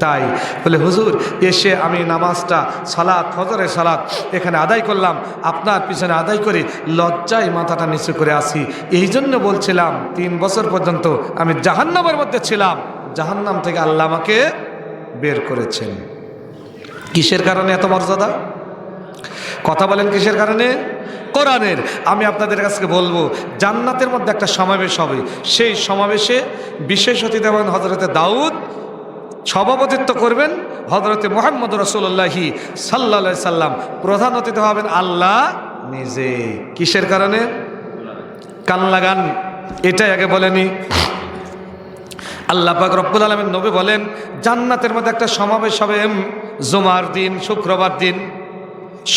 তাই। বলে হুজুর এসে আমি নামাজটা সালাত, ফজরের সালাত এখানে আদায় করলাম, আপনার পিছনে আদায় করে লজ্জায় মাথাটা নিচু করে আসি। এই জন্য বলছিলাম 3 বছর পর্যন্ত আমি জাহান্নামের মধ্যে ছিলাম, জাহান্নাম থেকে আল্লাহ আমাকে বের করেছেন। কিসের কারণে এত মর্যাদা? কথা বলেন কিসের কারণে? কোরআনের। আমি আপনাদের কাছে বলবো জান্নাতের মধ্যে একটা সমাবেশ হবে, সেই সমাবেশে বিশেষ অতিথি হবেন হযরতে দাউদ, সভাপতিত্ব করবেন হযরতে মুহাম্মদ রাসূলুল্লাহি সাল্লাল্লাহু আলাইহি সাল্লাম, প্রধান অতিথি হবেন আল্লাহ নিজে। কিসের কারণে? কান লাগান, এটাই আগে বলেনি। আল্লাহ পাক রব্বুল আলামিন নবী বলেন জান্নাতের মধ্যে একটা সমাবেশ হবে জুমার দিন, শুক্রবার দিন।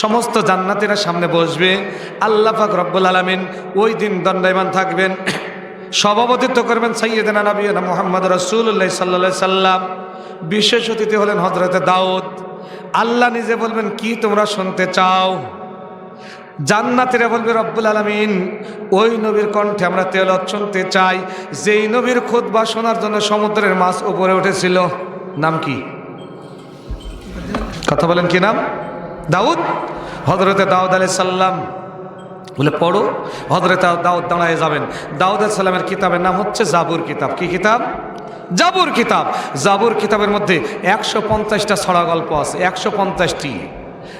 সমস্ত জান্নাতীরা সামনে বসবে, আল্লাহ পাক রব্বুল আলামিন ওই দিন দণ্ডায়মান থাকবেন। সভাপতিত্ব করবেন সাইয়্যিদুনা নবিয়ুনা মুহাম্মদ রাসূলুল্লাহ সাল্লাল্লাহু আলাইহি সাল্লাম। বিশেষ অতিথি হলেন হযরতে দাউদ। আল্লাহ নিজে বলবেন কি তোমরা শুনতে চাও? জান্নাতীরা বলবে রব্বুল আলামিন ওই নবীর কণ্ঠে আমরা তেলাওয়াত শুনতে চাই, যেই নবীর খুতবা শোনার জন্য সমুদ্রের মাছ উপরে উঠেছিল। নাম কি? কথা বলেন কি নাম? দাউদ। হযরতে দাউদ আলাইহিস সালাম। বলে পড়ো। হযরতে দাউদ দাঁড়ায় যাবেন। দাউদ আলাইহিস সালামের কিতাবের নাম হচ্ছে জাবুর কিতাব। কি কিতাব? জাবুর কিতাব। জাবুর কিতাবের মধ্যে 150টা ছড়া গল্প আছে, 150টি।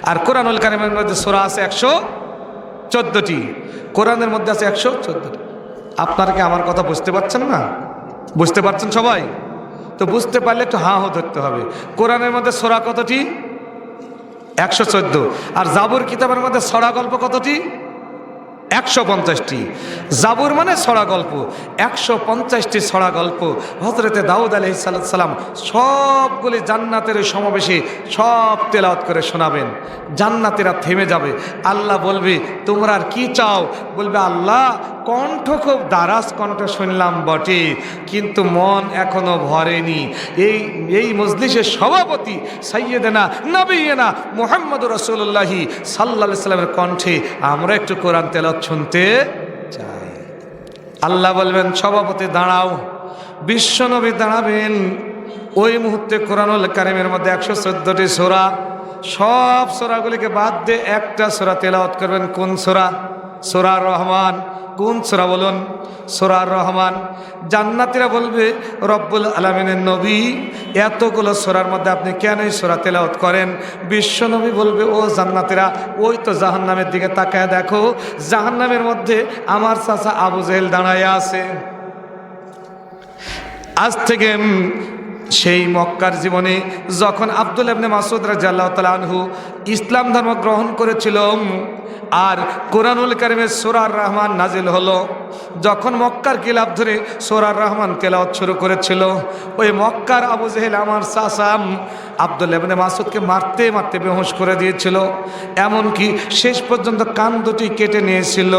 আর কোরআনুল কারীমের মধ্যে সূরা আছে 114টি। কোরআনের মধ্যে আছে 114টি। আপনারা কি আমার কথা বুঝতে পারছেন না? বুঝতে পারছেন সবাই? তো বুঝতে পারলে একটু হাঁ ধরতে হবে। কোরআনের মধ্যে সূরা কতটি? 114। আর জাবুর কিতাবের মধ্যে ছড়া গল্প কতটি? 150টি। জাবুর মানে ছড়া গল্প, 150টি ছড়া গল্প হযরতে দাউদ আলাইহিস সালাম সবগুলি জান্নাতের সমাবেশে সব তেলাওয়াত করে শোনাবেন। জান্নাতীরা থেমে যাবে। আল্লাহ বলবে তোমরা আর কি চাও? বলবে আল্লাহ কণ্ঠ খুব দারাজ কণ্ঠ শুনলাম বটে, কিন্তু মন এখনো ভরেনি। এই মজলিসের সভাপতি সাইয়্যিদুনা নবিয়ুনা মুহাম্মদ রাসূলুল্লাহি সাল্লাল্লাহু আলাইহি সাল্লামের কণ্ঠে আমরা একটু কোরআন তেলাওয়াত শুনতে চাই। আল্লাহ বলবেন সভাপতি দাঁড়াও। বিশ্বনবী দাঁড়াবেন। ওই মুহূর্তে কোরআনুল কারীমের মধ্যে 114টি সূরা, সব সূরাগুলিকে বাদ দিয়ে একটা সূরা তেলাওয়াত করবেন। কোন সূরা? সূরা রহমান। কোন সূরা বলুন? সূরা রহমান। জান্নাতীরা বলবে রব্বুল আলামিনের নবী এতগুলো সূরার মধ্যে আপনি কেন এই সূরা তেলাওয়াত করেন? বিশ্বনবী বলবে ও জান্নাতীরা ওই তো জাহান্নামের দিকে তাকায় দেখো, জাহান্নামের মধ্যে আমার চাচা আবু জেহেল দাঁড়ায় আছে। আজ থেকে সেই মক্কার জীবনে যখন আব্দুল্লাহ ইবনে মাসউদ রাদিয়াল্লাহু তাআলা আনহু ইসলাম ধর্ম গ্রহণ করেছিল আর কোরআনুল কারীমের সূরা রহমান নাজিল হলো, যখন মক্কার কিলাপ ধরে সূরা রহমান তেলাওয়াত শুরু করেছিল, ওই মক্কার আবু জেহেল আমার চাচা আব্দুল্লাহ ইবনে মাসউদকে মারতে মারতে বেহুশ করে দিয়েছিল, এমনকি শেষ পর্যন্ত কান দুটি কেটে নিয়েছিল।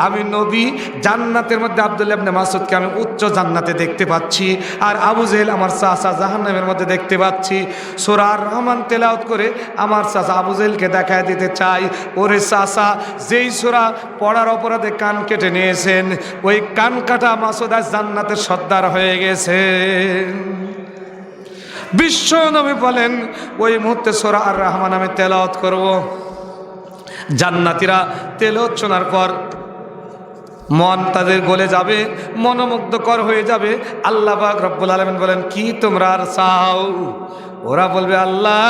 আমি নবী জান্নাতের মধ্যে আব্দুল্লাহ ইবনে মাসউদকে আমি উচ্চ জান্নাতে দেখতে পাচ্ছি, আর আবু জেহেল আমার চাচা জাহান্নামের মধ্যে দেখতে পাচ্ছি। সূরা রহমান তেলাওয়াত করে আমার চাচা আবু জেহেলকে দেখায় দিতে চাই, ওরে চাচা যেই সূরা পড়ার অপরাধে কান কেটে নিয়েছেন, ওই কান কাটা মাসউদ আজ জান্নাতের সর্দার হয়ে গেছে। বিশ্ব নবী বলেন ওই মুহূর্তে সূরা আর রহমান আমি তেলাওয়াত করব। জান্নাতীরা তেলাওয়াত শোনার পর মন তাদের গলে যাবে, মনোমুগ্ধকর হয়ে যাবে। আল্লাহ পাক রব্বুল আলামিন বলেন কি তোমরা আর চাও? ওরা বলবে আল্লাহ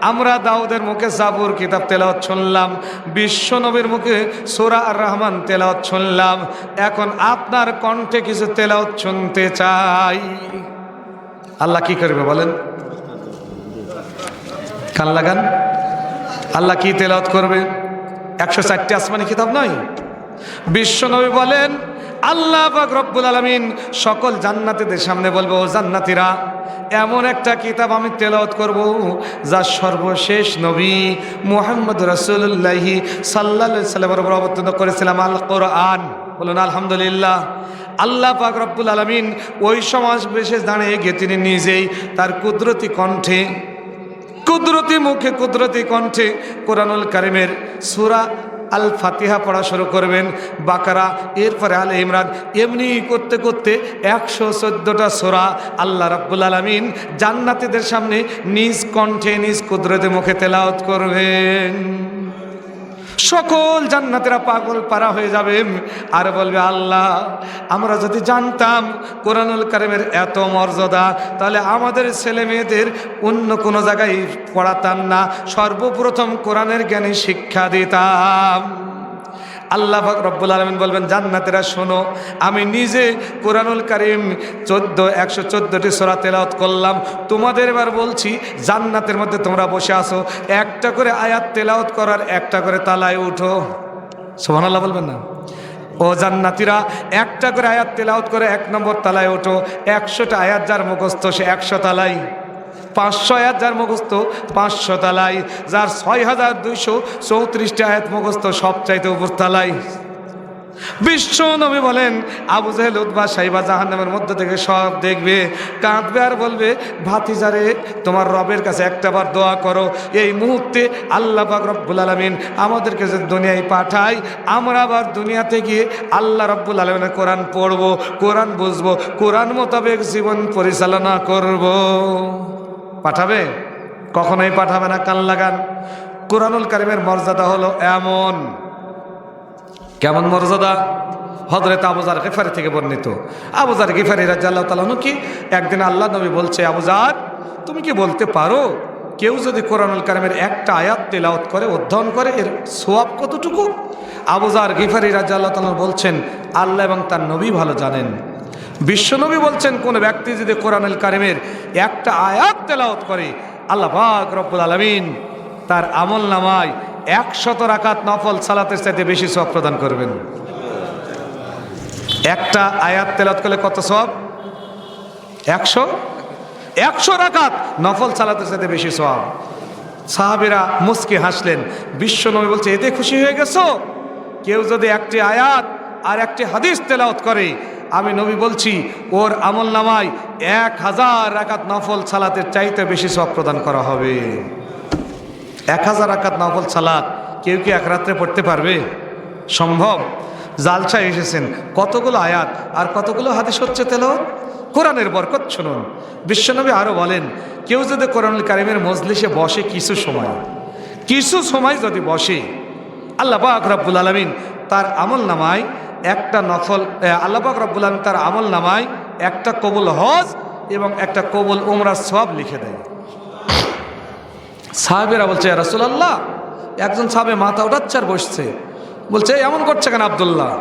আমরা দাউদের মুখে জাবুর কিতাব তেলাওয়াত শুনলাম, বিশ্ব নবীর মুখে সূরা আর রহমান তেলাওয়াত শুনলাম, এখন আপনার কণ্ঠে কিছু তেলাওয়াত শুনতে চাই। আল্লাহ কি করবে বলেন? কান লাগান। আল্লাহ কি তেলাওয়াত করবে? 104টি আসমানি কিতাব নয়। বিশ্ব নবী বলেন আল্লাহ পাক রব্বুল আলামিন সকল জান্নাতীদের সামনে বলবো, ও জান্নাতীরা, এমন একটা কিতাব আমি তেলাওয়াত করব যা সর্বশেষ নবী মুহাম্মদ রাসূলুল্লাহ সাল্লাল্লাহু আলাইহি সাল্লামের উপর অবতীর্ণ করেছিলাম, আল কোরআন। বলুন আলহামদুলিল্লাহ। আল্লাহ পাক রব্বুল আলামিন ওই সমাবেশে দাঁড়িয়ে গিয়ে তিনি নিজেই তার কুদরতি কণ্ঠে, কুদরতি মুখে, কুদরতি কণ্ঠে কোরআনুল কারীমের সূরা আল ফাতিহা পড়া শুরু করবেন, বাকারা, এরপরে আলে ইমরান, এমনি করতে করতে 114টা সূরা আল্লাহ রাব্বুল আলামিন জান্নাতীদের সামনে নিজ কণ্ঠে, নিজ কুদরতি মুখে তেলাওয়াত করবেন। সকল জান্নাতীরা পাগল পারা হয়ে যাবে আর বলবে, আল্লাহ, আমরা যদি জানতাম কোরআনুল কারীমের এত মর্যাদা, তাহলে আমাদের ছেলে মেয়েদের অন্য কোনো জায়গায় পড়াতাম না, সর্বপ্রথম কোরআনের জ্ঞানী শিক্ষা দিতাম। আল্লাহ পাক রব্বুল আলামিন বলবেন, জান্নাতীরা শোনো, আমি নিজে কোরআনুল কারীম 114টি সূরা তেলাওয়াত করলাম, তোমাদের এবার বলছি, জান্নাতের মধ্যে তোমরা বসে আসো, একটা করে আয়াত তেলাওয়াত করার একটা করে তালায় উঠো। সুবহানাল্লাহ বলবেন না? ও জান্নাতীরা, একটা করে আয়াত তেলাওয়াত করে 1 নম্বর তালায় ওঠো। 100টা আয়াত যার মুখস্থ সে 100 তালায়, 500 আয়াত যার মুখস্থ 500 তালাই, যার 6234টি আয়াত মুখস্থ সবচাইতে উপর তালাই। বিশ্ব নবী বলেন, আবু জেহেল, উতবা, সাইবা জাহান্নামের মধ্য থেকে সব দেখবে, কাঁদবে আর বলবে, ভাতিজারে, তোমার রবের কাছে একটাবার দোয়া করো, এই মুহূর্তে আল্লাহ পাক রব্বুল আলামিন আমাদেরকে যে দুনিয়ায় পাঠায়, আমরা আবার দুনিয়াতে গিয়ে আল্লাহ রব্বুল আলামিনের কোরআন পড়বো, কোরআন বুঝবো, কোরআন মোতাবেক জীবন পরিচালনা করব। পাঠাবে? কখনোই পাঠাবে না, কান লাগান। কোরআনুল কারীমের মর্যাদা হলো এমন। কেমন মর্যাদা? হযরত আবু যার গিফারি থেকে বর্ণিত। আবু যার গিফারি রাদিয়াল্লাহু তাআলা আনহু কি একদিন আল্লাহ নবী বলছে, আবু যার, তুমি কি বলতে পারো কেউ যদি কোরআনুল কারীমের একটা আয়াত তেলাওয়াত করে, অধ্যয়ন করে, এর সওয়াব কতটুকু? আবু যার গিফারি রাদিয়াল্লাহু তাআলা বলছেন, আল্লাহ এবং তার নবী ভালো জানেন। বিশ্বনবী বলছেন, কোন ব্যক্তি যদি কোরআনুল কারীমের একটা আয়াত তেলাওয়াত করে, আল্লাহ পাক রব্বুল আলামিন তার আমল নামায় 100 রাকাত নফল সালাতের চাইতে বেশি সওয়াব প্রদান করবেন। একটা আয়াত তেলাওয়াত করলে কত সওয়াব? 100 রাকাত নফল সালাতের চাইতে বেশি সওয়াব। সাহাবীরা মুস্কি হাসলেন। বিশ্বনবী বলছে, এতে খুশি হয়ে গেছো? কেউ যদি একটি আয়াত আর একটি হাদিস তেলাওয়াত করে, আমি নবী বলছি ওর আমল নামায় 1000 রাকাত নফল সালাতের চাইতে বেশি সওয়াব প্রদান করা হবে। 1000 রাকাত নফল সালাত কেউ কি এক রাত্রে পড়তে পারবে? সম্ভব? জালসায় এসেছেন, কতগুলো আয়াত আর কতগুলো হাদিস হচ্ছে তেলাওয়াত। কোরআনের বরকত শুনুন। বিশ্বনবী আরও বলেন, কেউ যদি কোরআনুল কারীমের মজলিসে বসে কিছু সময় যদি বসে, আল্লাহ পাক রব্বুল আলামিন তার আমল নামায় একটা নফল, আল্লাহ পাক রব্বুল আলামিন তার আমল নামায় একটা কবুল হজ এবং একটা কবুল উমরার সওয়াব লিখে দেয়। সাহাবীরা বলছে, ইয়া রাসূলুল্লাহ, একজন সাহাবী মাথা উঠাচ্ছে আর বসছে, বলছে, এমন করছে কেন আব্দুল্লাহ?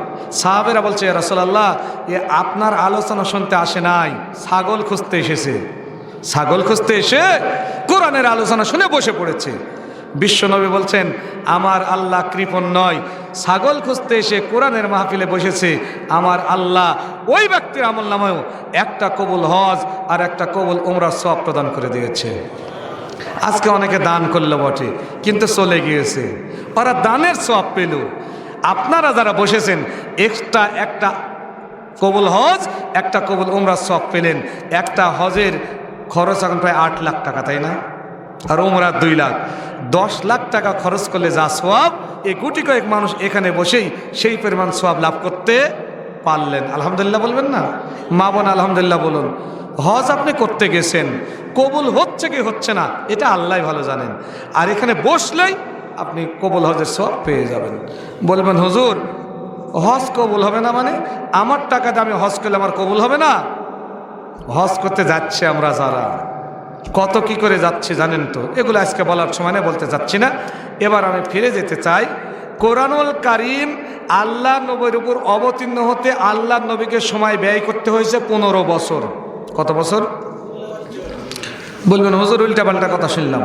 সাহাবীরা বলছে, ইয়া রাসূলুল্লাহ, এ আপনার আলোচনা শুনতে আসে নাই, ছাগল খুঁজতে এসেছে। ছাগল খুঁজতে এসে কোরআনের আলোচনা শুনে বসে পড়েছে। বিশ্বনবী বলছেন, আমার আল্লাহ কৃপণ নয়, ছাগল খুঁজতে এসে কোরআনের মাহফিলে বসেছে, আমার আল্লাহ ওই ব্যক্তির আমল নামায়ও একটা কবুল হজ আর একটা কবুল উমরার সওয়াব প্রদান করে দিয়েছে। আজকে অনেকে দান করলো বটে, কিন্তু চলে গিয়েছে, ওরা দানের সওয়াব পেল। আপনারা যারা বসেছেন, এক্সট্রা একটা কবুল হজ একটা কবুল উমরার সওয়াব পেলেন। একটা হজের খরচ এখন প্রায় 8 লাখ টাকা, তাই না? আর উমরা 2 লাখ। 10 লাখ টাকা খরচ করলে যা সওয়াব, এই কোটি কয়েক মানুষ এখানে বসেই সেই পরিমাণ সওয়াব লাভ করতে পারলেন। আলহামদুলিল্লাহ বলবেন না? মা বোন আলহামদুলিল্লাহ বলুন। হজ আপনি করতে গেছেন, কবুল হচ্ছে কি হচ্ছে না এটা আল্লাহ ভালো জানেন, আর এখানে বসলেই আপনি কবুল হজের সওয়াব পেয়ে যাবেন। বলবেন, হুজুর, হজ কবুল হবে না মানে? আমার টাকাতে আমি হজ করলে আমার কবুল হবে না? হজ করতে যাচ্ছে আমরা যারা, কত কি করে যাচ্ছে জানেন তো? এগুলো আজকে বলার সময় না, বলতে যাচ্ছি না। এবার আমি ফিরে যেতে চাই। কোরআনুল কারীম আল্লাহ নবীর উপর অবতীর্ণ হতে আল্লাহ নবীকে সময় ব্যয় করতে হয়েছে 15 বছর। কত বছর? বলবেন, হুজুর উল্টা পাল্টা কথা শুনলাম।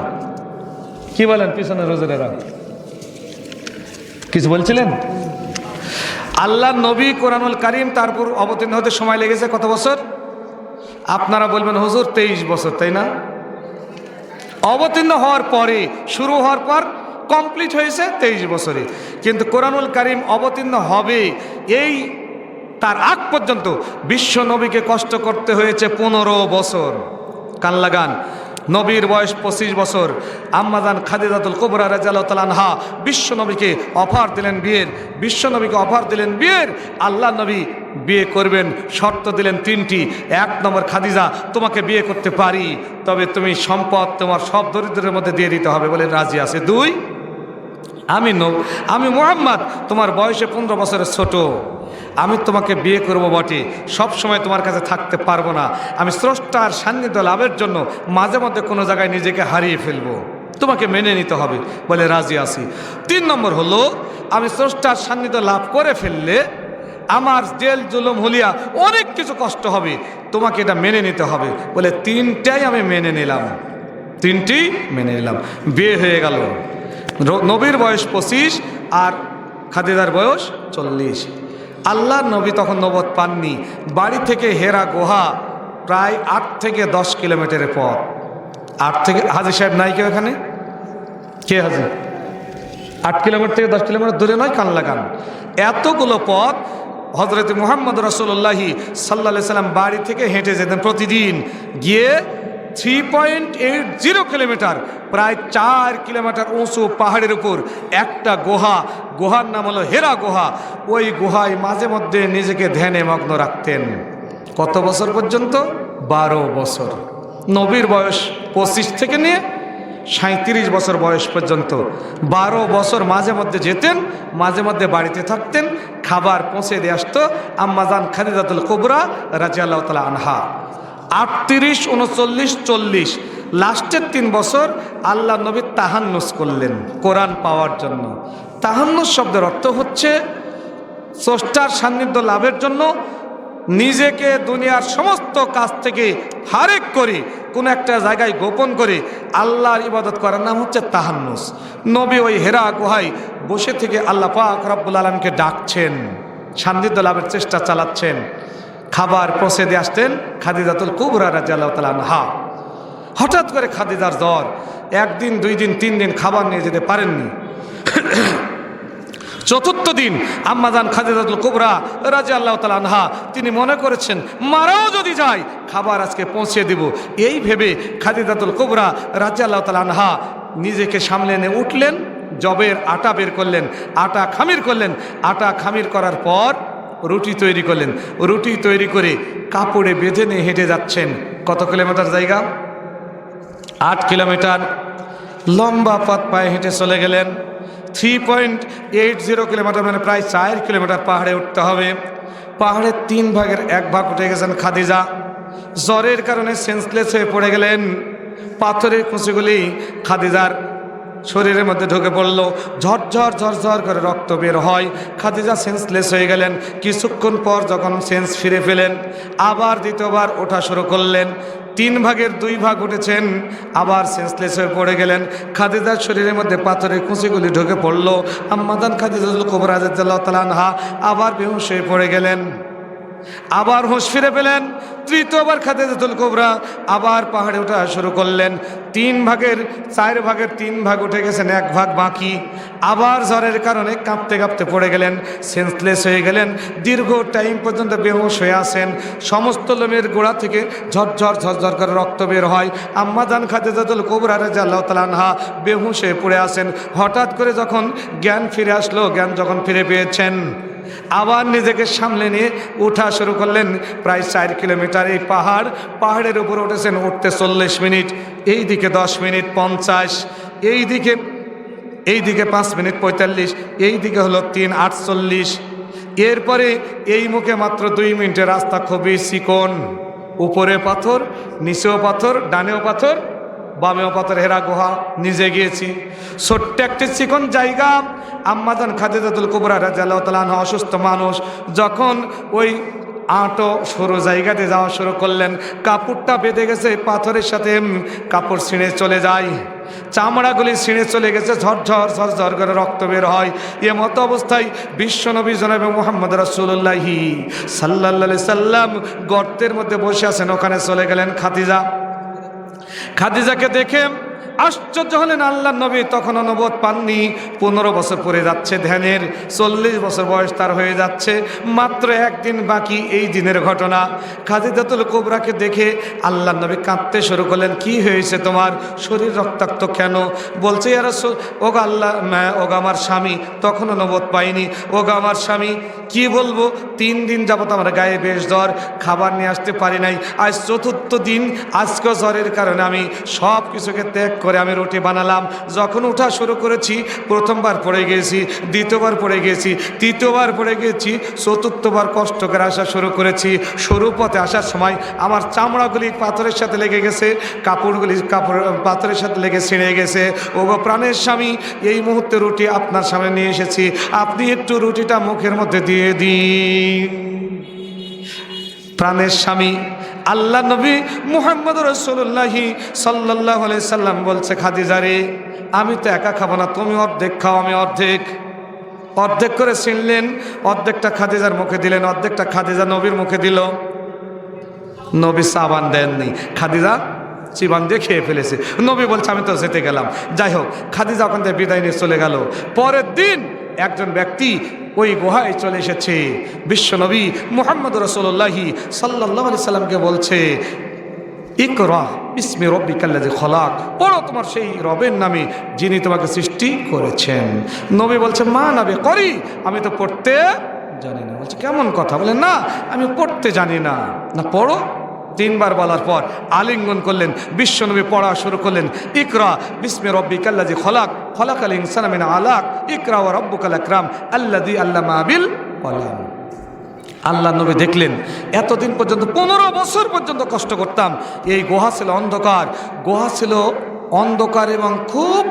কি বলেন পিছনের হুজুরেরা? কিছু বলছিলেন? আল্লাহ নবী কোরআনুল কারীম তারপর অবতীর্ণ হতে সময় লেগেছে কত বছর? আপনারা বলবেন হুজুর 23 বছর, তাই না? অবতীর্ণ হওয়ার পরে, শুরু হওয়ার পর কমপ্লিট হয়েছে 23 বছরে, কিন্তু কোরআনুল কারীম অবতীর্ণ হবে এই তার আগ পর্যন্ত বিশ্ব নবীকে কষ্ট করতে হয়েছে 15 বছর। কান লাগান, নবীর বয়স 25 বছর। আম্মাজান খাদিজাতুল কুবরা রাদিয়াল্লাহু তাআলা আনহা বিশ্ব নবীকে অফার দিলেন বিয়ের, বিশ্ব নবীকে অফার দিলেন বিয়ের। আল্লাহ নবী বিয়ে করবেন, শর্ত দিলেন 3টি। 1 নম্বর, খাদিজা তোমাকে বিয়ে করতে পারি, তবে তুমি সম্পদ তোমার সব দরিদ্রের মধ্যে দিয়ে দিতে হবে, বলে রাজি আছে। 2, আমি মুহাম্মদ তোমার বয়সে 15 বছরের ছোট, আমি তোমাকে বিয়ে করব বটে, সব সময় তোমার কাছে থাকতে পারবো না, আমি স্রষ্টার সান্নিধ্য লাভের জন্য মাঝে মধ্যে কোনো জায়গায় নিজেকে হারিয়ে ফেলবো, তোমাকে মেনে নিতে হবে, বলে রাজি আছি। 3 নম্বর হলো, আমি স্রষ্টার সান্নিধ্য লাভ করে ফেললে আমার জেল জুলুম হুলিয়া অনেক কিছু কষ্ট হবে, তোমাকে এটা মেনে নিতে হবে, বলে 3টাই আমি মেনে নিলাম, 3টি মেনে নিলাম। বিয়ে হয়ে গেল। নবীর বয়স 25 আর খাদিজার বয়স 40। আল্লাহ নবী তখন নবুয়ত পাননি। বাড়ি থেকে হেরা গুহা প্রায় 8 থেকে 10 কিলোমিটারের পথ। 8 থেকে, হাজি সাহেব নাই কেউ এখানে? কে হাজি? 8 কিলোমিটার থেকে 10 কিলোমিটার দূরে নয়, কান লাগান। এতগুলো পথ হযরত মুহাম্মদ রাসূলুল্লাহি সাল্লাল্লাহু আলাইহি সাল্লাম বাড়ি থেকে হেঁটে যেতেন প্রতিদিন। গিয়ে 3.80 কিলোমিটার, প্রায় 4 কিলোমিটার উঁচু পাহাড়ের উপর একটা গুহার নাম হলো হেরা গুহা। ওই গুহায় মাঝে মধ্যে নিজেকে ধ্যানে মগ্ন রাখতেন। কত বছর পর্যন্ত? 12 বছর। নবীর বয়স 25 থেকে নিয়ে 37 বছর বয়স পর্যন্ত 12 বছর মাঝে মধ্যে যেতেন, মাঝে মধ্যে বাড়িতে থাকতেন, খাবার পৌঁছে দিয়ে আসতো আম্মাজান খাদিজাতুল কুবরা রাদিয়াল্লাহু তাআলা আনহা। 38, 39, 40 লাস্টের 3 বছর আল্লাহ নবী তাহান্নুস করলেন কোরআন পাওয়ার জন্য। তাহান্নুস শব্দের অর্থ হচ্ছে স্রষ্টার সান্নিধ্য লাভের জন্য নিজেকে দুনিয়ার সমস্ত কাজ থেকে ফারেক করে কোন একটা জায়গায় গোপন করে আল্লাহর ইবাদত করার নাম হচ্ছে তাহান্নুস। নবী ওই হেরা গুহায় বসে থেকে আল্লাহ পাক রব্বুল আলামিনকে ডাকছেন, সান্নিধ্য লাভের চেষ্টা চালাচ্ছেন। খাবার পৌঁছে দিয়ে আসতেন খাদিজাতুল কুবরা রাদিয়াল্লাহু তাআলা আনহা। হঠাৎ করে খাদিজার জ্বর, 1 দিন 2 দিন 3 দিন খাবার নিয়ে যেতে পারেননি। 4র্থ দিন আম্মাজান খাদিজাতুল কুবরা রাদিয়াল্লাহু তাআলা আনহা তিনি মনে করেছেন মারাও যদি যায় খাবার আজকে পৌঁছে দেব। এই ভেবে খাদিজাতুল কুবরা রাদিয়াল্লাহু তাআলা আনহা নিজেকে সামলে নিয়ে উঠলেন, জবের আটা বের করলেন, আটা খামির করলেন। আটা খামির করার পর রুটি তৈরি করলেন। রুটি তৈরি করে কাপড়ে বেঁধে নিয়ে হেঁটে যাচ্ছেন। কত কিলোমিটার জায়গা? 8 কিলোমিটার। লম্বা পথ পায়ে হেঁটে চলে গেলেন। 3.80 কিলোমিটার, মানে প্রায় 4 কিলোমিটার পাহাড়ে উঠতে হবে। পাহাড়ের 3 ভাগের 1 ভাগ উঠে গেছেন খাদিজা। জ্বরের কারণে সেন্সলেস হয়ে পড়ে গেলেন। পাথরের কুচিগুলি খাদিজার শরীরের মধ্যে ঢুকে পড়ল, ঝরঝর ঝরঝর করে রক্ত বের হয়। খাদিজা সেন্সলেস হয়ে গেলেন। কিছুক্ষণ পর যখন সেন্স ফিরে পেলেন, আবার দ্বিতীয়বার ওঠা শুরু করলেন। 3 ভাগের 2 ভাগ উঠেছেন, আবার সেন্সলেস হয়ে পড়ে গেলেন। খাদিজার শরীরের মধ্যে পাথরের কুচিগুলি ঢুকে পড়ল। আম্মাজান খাদিজাতুল কুবরা রাদিয়াল্লাহু তাআলা আনহা আবার বেহুশ হয়ে পড়ে গেলেন। আবার হুঁশ ফিরে পেলেন। তৃতীয়বার খাদিজাতুল কুবরা আবার পাহাড়ে ওঠা শুরু করলেন। 4 ভাগের 3 ভাগ উঠে গেছেন, 1 ভাগ বাকি। আবার জ্বরের কারণে কাঁপতে কাঁপতে পড়ে গেলেন, সেন্সলেস হয়ে গেলেন। দীর্ঘ টাইম পর্যন্ত বেহুশ হয়ে আসেন। সমস্ত লোমের গোড়া থেকে ঝরঝর ঝরঝর করে রক্ত বের হয়। আম্মাজান খাদিজাতুল কুবরা রাদিয়াল্লাহু তাআলা আনহা বেহুশ হয়ে পড়ে আসেন। হঠাৎ করে যখন জ্ঞান ফিরে আসলো, জ্ঞান যখন ফিরে পেয়েছেন, আবার নিজেকে সামলে নিয়ে ওঠা শুরু করলেন। প্রায় 4 কিলোমিটার এই পাহাড়ের উপর উঠেছেন। উঠতে 40 মিনিট, এইদিকে 10 মিনিট 50, এইদিকে 5 মিনিট 45, এইদিকে হলো 3:48। এরপরে এই মুখে মাত্র 2 মিনিটের রাস্তা, খুবই চিকন, উপরে পাথর, নিচেও পাথর, ডানেও পাথর, বামেও পাথর। হেরা গুহা নিজে গিয়েছি। ছোট্ট একটি চিকন জায়গা। আম্মাজান খাদিজাতুল কুবরা রাদিয়াল্লাহু তাআলা আনহা অসুস্থ মানুষ, যখন ওই আঁটো সরু জায়গাতে যাওয়া শুরু করলেন। কাপড়টা বেঁধে গেছে পাথরের সাথে, কাপড় ছিঁড়ে চলে যায়, চামড়াগুলি ছিঁড়ে চলে গেছে, ঝরঝর ঝরঝর করে রক্ত বের হয়। এমতো অবস্থায় বিশ্বনবী জনাবে মুহাম্মদ রাসূলুল্লাহি সাল্লাল্লাহু আলাইহি সাল্লাম গর্তের মধ্যে বসে আছেন। ওখানে চলে গেলেন খাদিজা। খাদিজাকে দেখে আশ্চর্য হলেন আল্লাহর নবী। তখন নবুয়ত পাননি, 15 বছর পরে যাচ্ছে ধ্যানের, 40 বছর বয়স তার হয়ে যাচ্ছে, মাত্র একদিন বাকি এই দিনের ঘটনা। খাদিজাতুল কুবরাকে দেখে আল্লাহর নবী কাঁদতে শুরু করলেন। কি হয়েছে তোমার, শরীর রক্তাক্ত কেন? বলছে ইয়া রাসূল, ওগো আল্লাহ, ওগো আমার স্বামী, তখনও নবুয়ত পাইনি, ওগো আমার স্বামী, কি বলবো, 3 দিন যাবত আমার গায়ে বেশ জ্বর, খাবার নিয়ে আসতে পারি নাই, আজ 4র্থ দিন, আজকেও জ্বরের কারণে আমি সব কিছুকে ত্যাগ করে আমি রুটি বানালাম। যখন উঠা শুরু করেছি, প্রথমবার পড়ে গিয়েছি, দ্বিতীয়বার পড়ে গিয়েছি, তৃতীয়বার পড়ে গিয়েছি, 4র্থবার কষ্ট করে আসা শুরু করেছি। সরু পথে আসার সময় আমার চামড়াগুলি পাথরের সাথে লেগে গেছে, কাপড়গুলি পাথরের সাথে লেগে ছিঁড়ে গেছে। ওগো প্রাণের স্বামী, এই মুহূর্তে রুটি আপনার সামনে নিয়ে এসেছি, আপনি একটু রুটিটা মুখের মধ্যে দিয়ে দিন। প্রাণের স্বামী আল্লাহ নবী মুহাম্মদ রাসূলুল্লাহি সাল্লাল্লাহু আলাইহি সাল্লাম বলছে, খাদিজা রে, আমি তো একা খাবো না, তুমি অর্ধেক খাও, আমি অর্ধেক। অর্ধেক করে ছিনলেন, অর্ধেকটা খাদিজার মুখে দিলেন, অর্ধেকটা খাদিজা নবীর মুখে দিল। নবী সাবান দেননি, খাদিজা চিবান দিয়ে খেয়ে ফেলেছে। নবী বলছে আমি তো যেতে গেলাম। যাই হোক, খাদিজা ওখান থেকে বিদায় নিয়ে চলে গেল। পরের দিন একজন ব্যক্তি ওই গুহায় চলে এসেছে। বিশ্বনবী মুহাম্মদ রাসূলুল্লাহি সাল্লাল্লাহু আলাইহি সাল্লামকে বলছে, ইকরা বিসমি রব্বিকাল্লাযী খলাক, পড়ো তোমার সেই রবের নামে যিনি তোমাকে সৃষ্টি করেছেন। নবী বলছে, মা নবী করি, আমি তো পড়তে জানি না। বলছে কেমন কথা, বলে না আমি পড়তে জানি না। না পড়ো। 3 বার বলার পর আলিঙ্গন করলেন, বিশ্বনবী পড়া শুরু করলেন, ইকরা বিসমি রব্বিকাল্লাযী খলাক, খলাকাল ইনসানা মিন আলাক, ইকরা ওয়া রাব্বুকাল আকরাম আল্লাযী আল্লামা বিল কলাম। আল্লাহ নবী দেখলেন এতদিন পর্যন্ত 15 বছর পর্যন্ত কষ্ট করতাম, এই গুহা ছিল অন্ধকার, গুহা ছিল অন্ধকার এবং খুব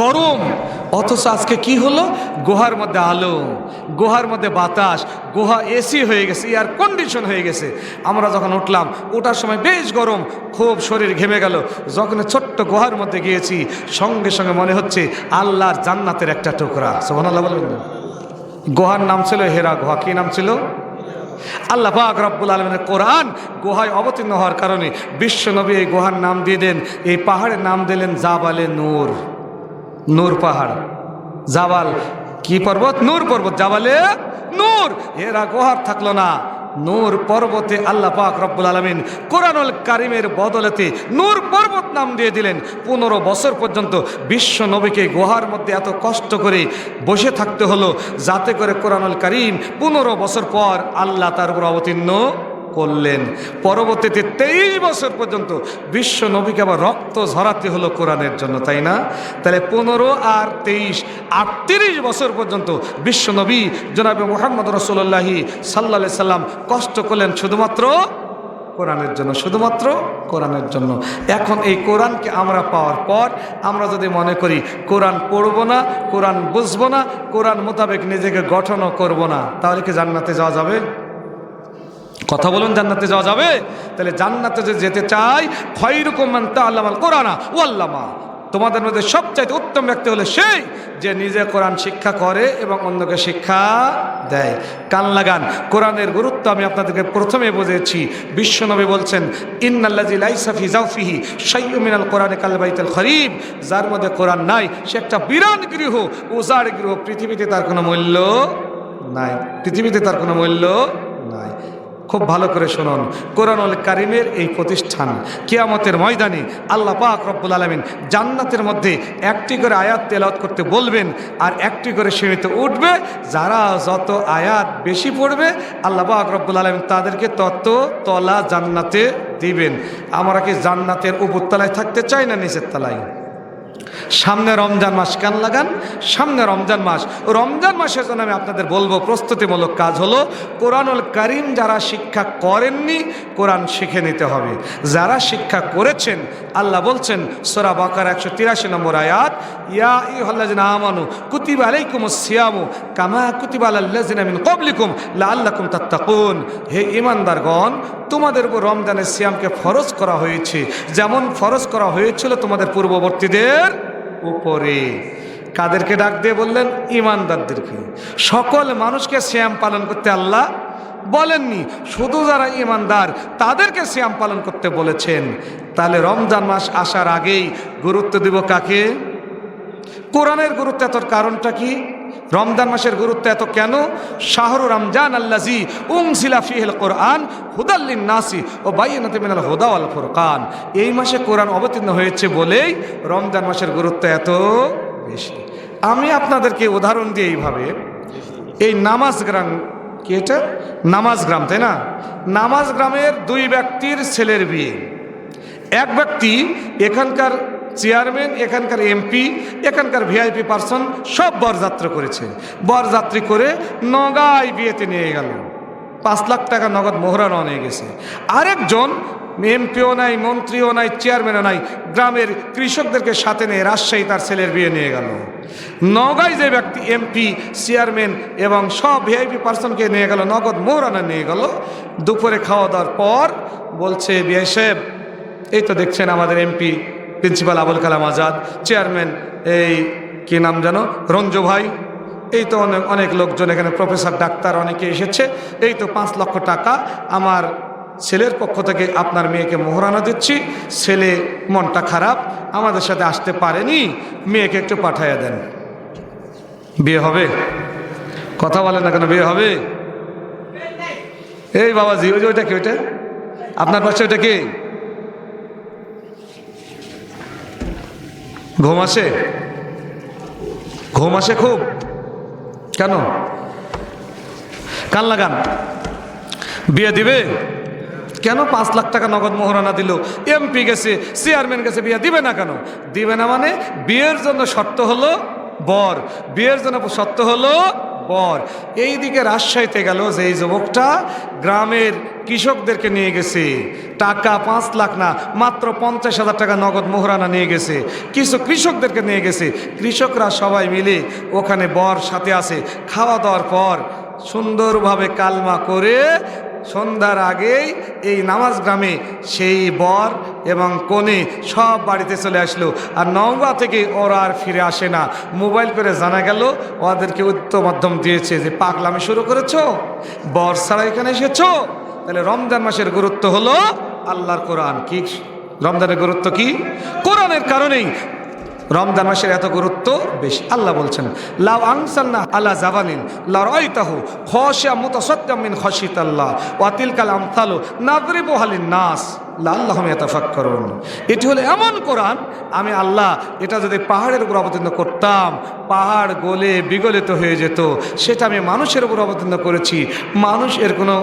গরম, অথচ আজকে কি হলো, গুহার মধ্যে আলো, গুহার মধ্যে বাতাস, গুহা এসি হয়ে গেছে, এয়ার কন্ডিশন হয়ে গেছে। আমরা যখন উঠলাম, ওঠার সময় বেশ গরম, খুব শরীর ঘেমে গেল। যখন ছোট্ট গুহার মধ্যে গিয়েছি, সঙ্গে সঙ্গে মনে হচ্ছে আল্লাহর জান্নাতের একটা টুকরা। সুবহানাল্লাহ বলবেন না? গুহার নাম ছিল হেরা গুহা। কি নাম ছিল? আল্লাহ পাক রব্বুল আলামিনের কোরআন গুহায় অবতীর্ণ হওয়ার কারণে বিশ্বনবী এই গুহার নাম দিয়ে দেন, এই পাহাড়ের নাম দিলেন জাবালে নূর। নূর পাহাড়, জাবাল কি পর্বত? নূর পর্বত, জাবালে নূর। এরা গুহার থাকলো না, নূর পর্বতে আল্লাহ পাক রব্বুল আলামিন কোরআনুল কারীমের বদলেতে নূর পর্বত নাম দিয়ে দিলেন। 15 বছর পর্যন্ত বিশ্ব নবীকে গুহার মধ্যে এত কষ্ট করে বসে থাকতে হলো, যাতে করে কোরআনুল কারীম 15 বছর পর আল্লাহ তার উপর অবতীর্ণ করলেন। পরবর্তীতে 23 বছর পর্যন্ত বিশ্ব নবীকে আবার রক্ত ঝরাতে হলো কোরআনের জন্য, তাই না? তাহলে 15 আর 23 38 বছর পর্যন্ত বিশ্ব নবী জনাবে মুহাম্মদ রাসূলুল্লাহি সাল্লাল্লাহু আলাইহি সাল্লাম কষ্ট করলেন শুধুমাত্র কোরআনের জন্য, শুধুমাত্র কোরআনের জন্য। এখন এই কোরআনকে আমরা পাওয়ার পর আমরা যদি মনে করি কোরআন পড়ব না, কোরআন বুঝবো না, কোরআন মোতাবেক নিজেকে গঠনও করব না, তাহলে কি জান্নাতে যাওয়া যাবে? কথা বলুন, জান্নাতে যাওয়া যাবে? তাহলে জান্নাতে যদি যেতে চাই, খায়রুকুম মান তাআল্লামাল কোরআনা ওয়া আল্লামা, তোমাদের মধ্যে সবচাইতে উত্তম ব্যক্তি হলো সেই যে নিজে কোরআন শিক্ষা করে এবং অন্যকে শিক্ষা দেয়। কান লাগান, কোরআনের গুরুত্ব আমি আপনাদেরকে প্রথমে বুঝেছি। বিশ্বনবী বলছেন, ইন্নাল্লাযী লাইসা ফি জাওফিহি শাইউম মিনাল কোরআনি কাল বাইতুল খরিব, যার মধ্যে কোরআন নাই সে একটা বিরান গৃহ, উজাড় গৃহ, পৃথিবীতে তার কোনো মূল্য নাই, পৃথিবীতে তার কোনো মূল্য নাই। খুব ভালো করে শুনুন, কোরআনুল কারীমের এই প্রতিষ্ঠান কিয়ামতের ময়দানে আল্লাহ পাক রব্বুল আলামিন জান্নাতের মধ্যে একটি করে আয়াত তেলাওয়াত করতে বলবেন, আর একটি করে সিঁড়িতে উঠবে। যারা যত আয়াত বেশি পড়বে আল্লাহ পাক রব্বুল আলামিন তাদেরকে তত তলা জান্নাতে দিবেন। আমরা কি জান্নাতের উপরতলায় থাকতে চাই না নিচের তলায়? সামনে রমজান মাস, কান লাগান, সামনে রমজান মাস। রমজান মাসের জন্য আমি আপনাদের বলবো, প্রস্তুতিমূলক কাজ হলো কোরআনুল কারীম যারা শিক্ষা করেননি কোরআন শিখে নিতে হবে। যারা শিক্ষা করেছেন, আল্লাহ বলছেন সূরা বাকারা 183 নম্বর আয়াত, ইয়া আইয়ুহাল্লাযিনা আমানু কুতিবা আলাইকুমুস সিয়ামু কামা কুতিবা আলাল্লাযিনা মিন ক্বাবলিকুম লাআল্লাকুম তাত্তাকুন। হে ঈমানদারগণ, তোমাদের উপর রমজানের সিয়ামকে ফরজ করা হয়েছে যেমন ফরজ করা হয়েছিল তোমাদের পূর্ববর্তীদের উপরে। কাদেরকে ডাক দিয়ে বললেন? ঈমানদারদেরকে। সকল মানুষকে সিয়াম পালন করতে আল্লাহ বলেননি, শুধু যারা ঈমানদার তাদেরকে সিয়াম পালন করতে বলেছেন। তাহলে রমজান মাস আসার আগেই গুরুত্ব দিব কাকে? কোরআনের গুরুত্ব এত কারণটা কি? রমজান মাসের গুরুত্ব এত কেন? শাহরু রমজান আল্লাযী উনজিলা ফীহিল কোরআন হুদাল লিন-নাসি ওয়া বায়িনাতিন মিনাল হুদা ওয়াল ফুরকান। এই মাসে কোরআন অবতীর্ণ হয়েছে বলেই রমজান মাসের গুরুত্ব এত বেশি। আমি আপনাদেরকে উদাহরণ দিই এইভাবে, এই নামাজ গ্রাম, কি এটা নামাজ গ্রাম, তাই না? নামাজ গ্রামের দুই ব্যক্তির ছেলের বিয়ে। এক ব্যক্তি এখানকার চেয়ারম্যান, এখানকার এমপি, এখানকার ভিআইপি পার্সন সব বরযাত্রা করেছে। বরযাত্রী করে নগাঁয় বিয়েতে নিয়ে গেল, 5 লাখ টাকা নগদ মোহরানো নিয়ে গেছে। আরেকজন এমপিও নাই, মন্ত্রীও নাই, চেয়ারম্যানও নাই, গ্রামের কৃষকদেরকে সাথে নিয়ে রাজশাহী তার ছেলের বিয়ে নিয়ে গেল। নগাঁয় যে ব্যক্তি এমপি, চেয়ারম্যান এবং সব ভিআইপি পার্সনকে নিয়ে গেল, নগদ মোহরানা নিয়ে গেল। দুপুরে খাওয়া দাওয়ার পর বলছে, বিআই সাহেব, এই তো দেখছেন আমাদের MP principal Abul Kalam Azad, chairman এই কি নাম জানো, রঞ্জু ভাই, এই তো অনেক লোকজন এখানে, প্রফেসর, ডাক্তার অনেকে এসেছে, এই তো 5 লক্ষ টাকা আমার ছেলের পক্ষ থেকে আপনার মেয়েকে মোহরানা দিচ্ছি। ছেলে মনটা খারাপ, আমাদের সাথে আসতে পারেনি, মেয়েকে একটু পাঠাইয়া দেন। বিয়ে হবে? কথা বলেন না কেন? বিয়ে হবে? এই বাবাজি, ওই যে ওইটা কি, ওইটা আপনার পাশে ওইটা কি? ঘুম আসে? ঘুম আসে খুব? কেন? কান লাগান। বিয়ে দিবে কেন? 5 লাখ টাকা নগদ মোহরানা দিল, এমপি গেছে, চেয়ারম্যান গেছে, বিয়ে দিবে না কেন? দিবে না মানে বিয়ের জন্য শর্ত হলো বর, বিয়ের জন্য শর্ত হলো বর। এই দিকে রাজশাহীতে গেল যে এই যুবকটা গ্রামের কৃষকদেরকে নিয়ে গেছে, টাকা 5 লাখ না, মাত্র 50,000 টাকা নগদ মোহরানা নিয়ে গেছে। কিছু কৃষকদেরকে নিয়ে গেছে, কৃষকরা সবাই মিলে ওখানে বর সাথে আছে। খাওয়া দাওয়ার পর সুন্দরভাবে কালমা করে সন্ধ্যার আগেই এই নামাজ গ্রামে সেই বর এবং কনে সব বাড়িতে চলে আসলো। আর নওগাঁ থেকে ওরা আর ফিরে আসে না। মোবাইল করে জানা গেল ওদেরকে উত্তর মাধ্যম দিয়েছে যে পাগলামি শুরু করেছো, বর ছাড়া এখানে এসেছো। তাহলে রমজান মাসের গুরুত্ব হলো আল্লাহর কোরআন। কি রমজানের গুরুত্ব? কি কোরআনের কারণেই রমজান মাসের এত গুরুত্ব বেশি। আল্লাহ বলছেন, লাউ আনসালনা আলা জাবালিন লারাইতাহু খাশিআম মুতাসাদ্দিআম মিন খাশিয়াতিল্লাহ ওয়া তিলকাল আমসালু নাযরিবুহা লিন-নাস লাআল্লাহুম ইয়াতাফাক্কারুন। এটি হলো এমন কোরআন, আমি আল্লাহ এটা যদি পাহাড়ের উপর অবতীর্ণ করতাম, পাহাড় গলে বিগলিত হয়ে যেত। সেটা আমি মানুষের উপর অবতীর্ণ করেছি, মানুষ এর কোনো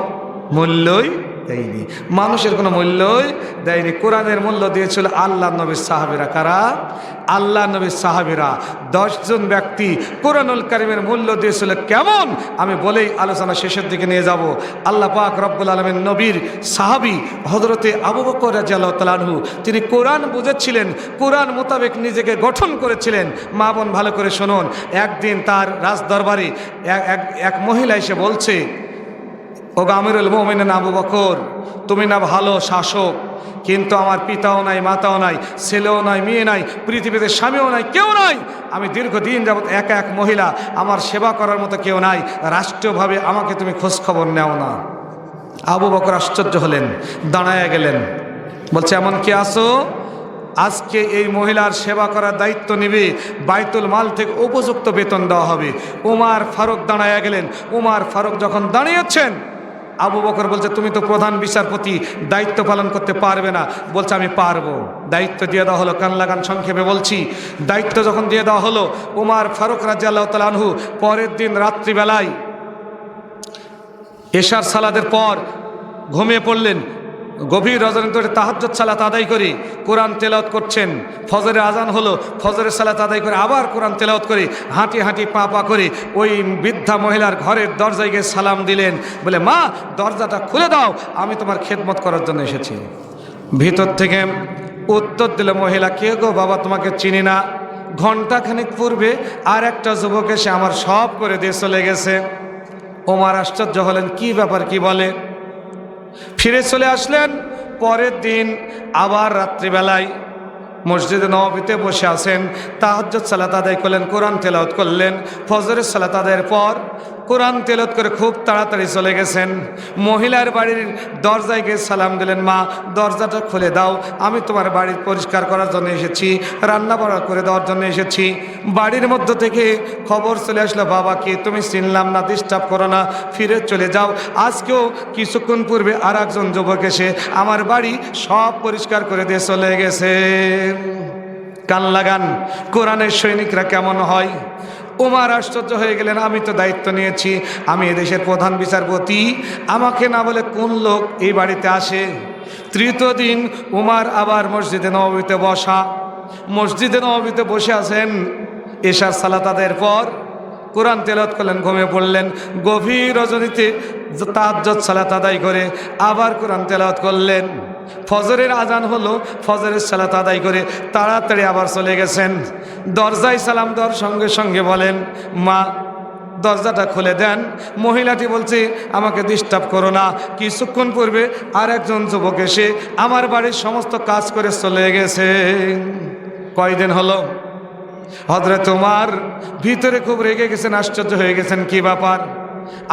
মূল্যই দেয়নি, মানুষের কোনো মূল্যই দেয়নি। কোরআনের মূল্য দিয়েছিল আল্লাহ নবীর সাহাবীরা। কারা? আল্লাহ নবীর সাহাবীরা। 10 জন ব্যক্তি কোরআনুল কারীমের মূল্য দিয়েছিল কেমন, আমি বলেই আলোচনা শেষের দিকে নিয়ে যাব। আল্লাহ পাক রব্বুল আলামিন নবীর সাহাবী হযরতে আবু বকর রাদিয়াল্লাহু তাআলা আনহু, তিনি কোরআন বুঝেছিলেন, কোরআন মোতাবেক নিজেকে গঠন করেছিলেন। মা বোন ভালো করে শুনুন, একদিন তার রাজ দরবারে এক মহিলা এসে বলছে, ও আমিরুল মুমিনিন আবু বকর, তুমি না ভালো শাসক, কিন্তু আমার পিতাও নাই, মাতাও নাই, ছেলেও নাই, মেয়ে নাই, পৃথিবীতে স্বামীও নাই, কেউ নাই। আমি দীর্ঘদিন যাবৎ একা এক মহিলা, আমার সেবা করার মতো কেউ নাই, রাষ্ট্রীয়ভাবে আমাকে তুমি খোঁজখবর নেও না। আবু বকর আশ্চর্য হলেন, দাঁড়ায়া গেলেন, বলছে এমন কে আসো আজকে এই মহিলার সেবা করার দায়িত্ব নেবে, বাইতুল মাল থেকে উপযুক্ত বেতন দেওয়া হবে। উমার ফারুক দাঁড়ায়া গেলেন। উমার ফারুক যখন দাঁড়িয়েছেন, আবু বকর বলছে তুমি তো প্রধান বিচারপতি, দায়িত্ব পালন করতে পারবে না। বলছে আমি পারবো। দায়িত্ব দিয়ে দেওয়া হলো। কান লাগান, সংক্ষেপে বলছি। দায়িত্ব যখন দিয়ে দেওয়া হলো, উমার ফারুক রাদিয়াল্লাহু তাআলা আনহু পরের দিন রাত্রিবেলায় এশার সালাদের পর ঘুমিয়ে পড়লেন। গভীর রজনীতে তাহাজ্জুদ সালাত আদায় করে কোরআন তেলাওয়াত করছেন। ফজরের আজান হলো, ফজরের সালাত আদায় করে আবার কোরআন তেলাওয়াত করে হাঁটি হাঁটি পা পা করে ওই বৃদ্ধা মহিলার ঘরের দরজায় গিয়ে সালাম দিলেন, বলে মা দরজাটা খুলে দাও, আমি তোমার খেদমত করার জন্য এসেছি। ভিতর থেকে উত্তর দিল মহিলা, কে গো বাবা, তোমাকে চিনি না। ঘণ্টাখানিক পূর্বে আর একটা যুবক এসে আমার সব করে দিয়ে চলে গেছে। ওমর আশ্চর্য হলেন, কি ব্যাপার, কি বলে? ফিরে চলে আসলেন। পরের দিন আবার রাত্রিবেলায় মসজিদে নববীতে বসে আছেন, তাহাজ্জুদ সালাত আদায় করলেন, কোরআন তেলাওয়াত করলেন। ফজরের সালাত আদায়ের পর কোরআন তেলাওয়াত করে খুব তাড়াতাড়ি চলে গেছেন। মহিলার বাড়ির দরজায় গিয়ে সালাম দিলেন, মা দরজাটা খুলে দাও, আমি তোমার বাড়ি পরিষ্কার করার জন্য এসেছি, রান্না বাড়া করে দেওয়ার জন্য এসেছি। বাড়ির মধ্য থেকে খবর চলে আসলো, বাবা কি তুমি চিনলাম না, ডিস্টার্ব করো না, ফিরে চলে যাও। আজকেও কিছুক্ষণ পূর্বে আর একজন যুবক এসে আমার বাড়ি সব পরিষ্কার করে দিয়ে চলে গেছে। কান লাগান, কোরআনের সৈনিকরা কেমন হয়। ওমর আশ্চর্য হয়ে গেলেন, আমি তো দায়িত্ব নিয়েছি, আমি এদেশের প্রধান বিচারপতি, আমাকে না বলে কোন লোক এই বাড়িতে আসে। তৃতীয় দিন ওমর আবার মসজিদে নববীতে বসা, মসজিদে নববীতে বসে আছেন। এশার সালাত আদায়ের পর কোরআন তেলাওয়াত করলেন, ঘুমিয়ে পড়লেন। গভীর রজনীতে তাহাজ্জুদ সালাত আদায় করে আবার কোরআন তেলাওয়াত করলেন। ফজরের আজান হলো, ফজরের সালাত আদায় করে তাড়াতাড়ি আবার চলে গেছেন। দরজায় সালাম দেওয়ার সঙ্গে সঙ্গে বলেন, মা দরজাটা খুলে দেন। মহিলাটি বলছে, আমাকে ডিস্টার্ব করো না, কিছুক্ষণ পূর্বে আর একজন যুবক এসে আমার বাড়ির সমস্ত কাজ করে চলে গেছে। কয়দিন হলো? হযরত ওমর ভিতরে খুব রেগে গেছেন, আশ্চর্য হয়ে গেছেন, কি ব্যাপার,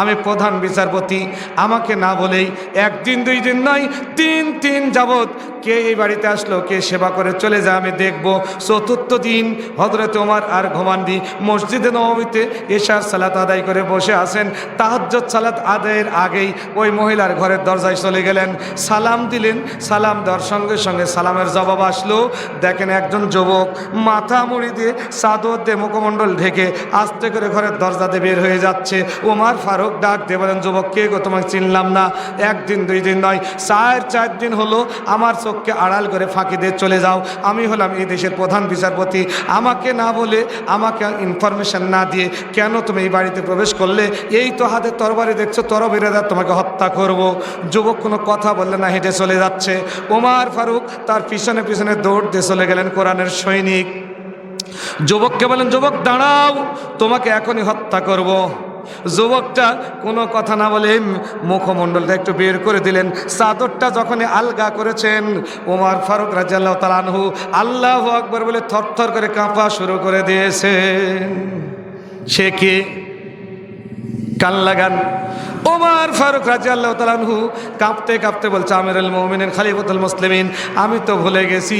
আমি প্রধান বিচারপতি, আমাকে না বলেই একদিন দুই দিন নয়, তিন দিন যাবৎ কে এই বাড়িতে আসলো, কে সেবা করে চলে যায় আমি দেখব। চতুর্থ দিন হযরত ওমর আর ঘুমাননি, মসজিদে নববীতে এশার সালাত আদায় করে বসে আছেন। তাহাজ্জুদ সালাত আদায়ের আগেই ওই মহিলার ঘরের দরজায় চলে গেলেন, সালাম দিলেন। সালাম দেওয়ার সঙ্গে সঙ্গে সালামের জবাব আসলো। দেখেন একজন যুবক মাথা মুড়ি দিয়ে চাদর দিয়ে মুখমণ্ডল ঢেকে আস্তে করে ঘরের দরজা দিয়ে বের হয়ে যাচ্ছে। ওমর ফারুক ডাক দিয়ে বলেন, যুবক কে গো, তোমাকে চিনলাম না, একদিন দুই দিন নয়, চার দিন হলো আমার চোখকে আড়াল করে ফাঁকি দিয়ে চলে যাও। আমি হলাম এই দেশের প্রধান বিচারপতি, আমাকে না বলে, আমাকে ইনফরমেশন না দিয়ে কেন তুমি এই বাড়িতে প্রবেশ করলে? এই তো হাতে তরবারি দেখছো, তরবারি দ্বারা তোমাকে হত্যা করব। যুবক কোনো কথা বললে না, হেঁটে চলে যাচ্ছে। ওমর ফারুক তার পিছনে পিছনে দৌড় দিয়ে চলে গেলেন কোরআনের সৈনিক। যুবককে বলেন, যুবক দাঁড়াও, তোমাকে এখনই হত্যা করব। যুবকটা কোনো কথা না বলে মুখমণ্ডলটা একটু বের করে দিলেন। চাদরটা যখনই আলগা করেছেন, ওমর ফারুক রাদিয়াল্লাহু তাআলা আনহু আল্লাহু আকবার বলে থরথর করে কাঁপা শুরু করে দিয়েছেন। সে কে? কান লাগান। ওমর ফারুক রাদিয়াল্লাহু তাআলা আনহু কাঁপতে কাঁপতে বলছে, আমিরুল মুমিনিন খলিফাতুল মুসলিমিন, আমি তো ভুলে গেছি,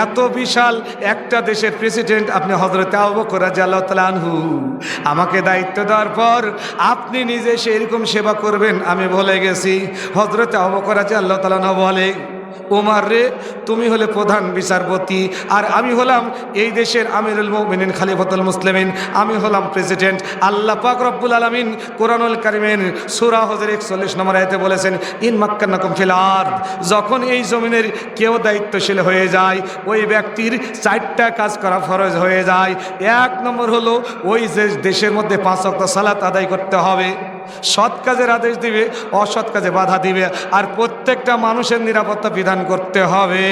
এত বিশাল একটা দেশের প্রেসিডেন্ট আপনি হযরত আবু বকর রাদিয়াল্লাহু তাআলা আনহু, আমাকে দায়িত্ব দেওয়ার পর আপনি নিজে সেরকম সেবা করবেন আমি ভুলে গেছি। হযরত আবু বকর রাদিয়াল্লাহু তাআলা আনহু বলে, ওমর রে, তুমি হলে প্রধান বিচারপতি আর আমি হলাম এই দেশের আমিরুল মুমিনিন খলিফাতুল মুসলিমিন, আমি হলাম প্রেসিডেন্ট। আল্লাহ পাক রব্বুল আলামিন কোরআনুল কারীমের সূরা হজর 41 নম্বর আয়াতে বলেছেন, ইন মাক্কান্নাকুম ফিল আরদ, যখন এই জমিনের কেউ দায়িত্বশীল হয়ে যায় ওই ব্যক্তির চারটা কাজ করা ফরজ হয়ে যায়। এক নম্বর হলো ওই যে দেশের মধ্যে 5 ওয়াক্ত সালাত আদায় করতে হবে, সৎ কাজের আদেশ দিবে, অসৎ কাজে বাধা দিবে, আর প্রত্যেকটা মানুষের নিরাপত্তা বিধান করতে হবে।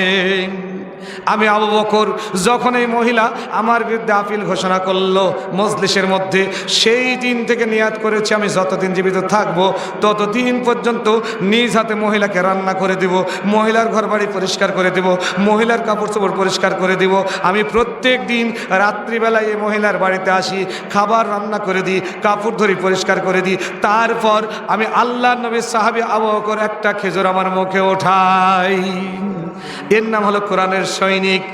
আমি আবু বকর যখন এই মহিলা আমার বিরুদ্ধে আপিল ঘোষণা করলো মজলিসের মধ্যে, সেই দিন থেকে নিয়াত করেছি আমি যতদিন জীবিত থাকবো ততদিন পর্যন্ত নিজ হাতে মহিলাকে রান্না করে দিব, মহিলার ঘর বাড়ি পরিষ্কার করে দিব, মহিলার কাপড় চোপড় পরিষ্কার করে দিব। আমি প্রত্যেক দিন রাত্রিবেলায় এই মহিলার বাড়িতে আসি, খাবার রান্না করে দিই, কাপড় ধরি পরিষ্কার করে দিই। তারপর আমি আল্লাহর নবীর সাহাবী আবু বকর একটা খেজুর আমার মুখে ওঠাই। এর নাম হলো কোরআনের সৈনিক।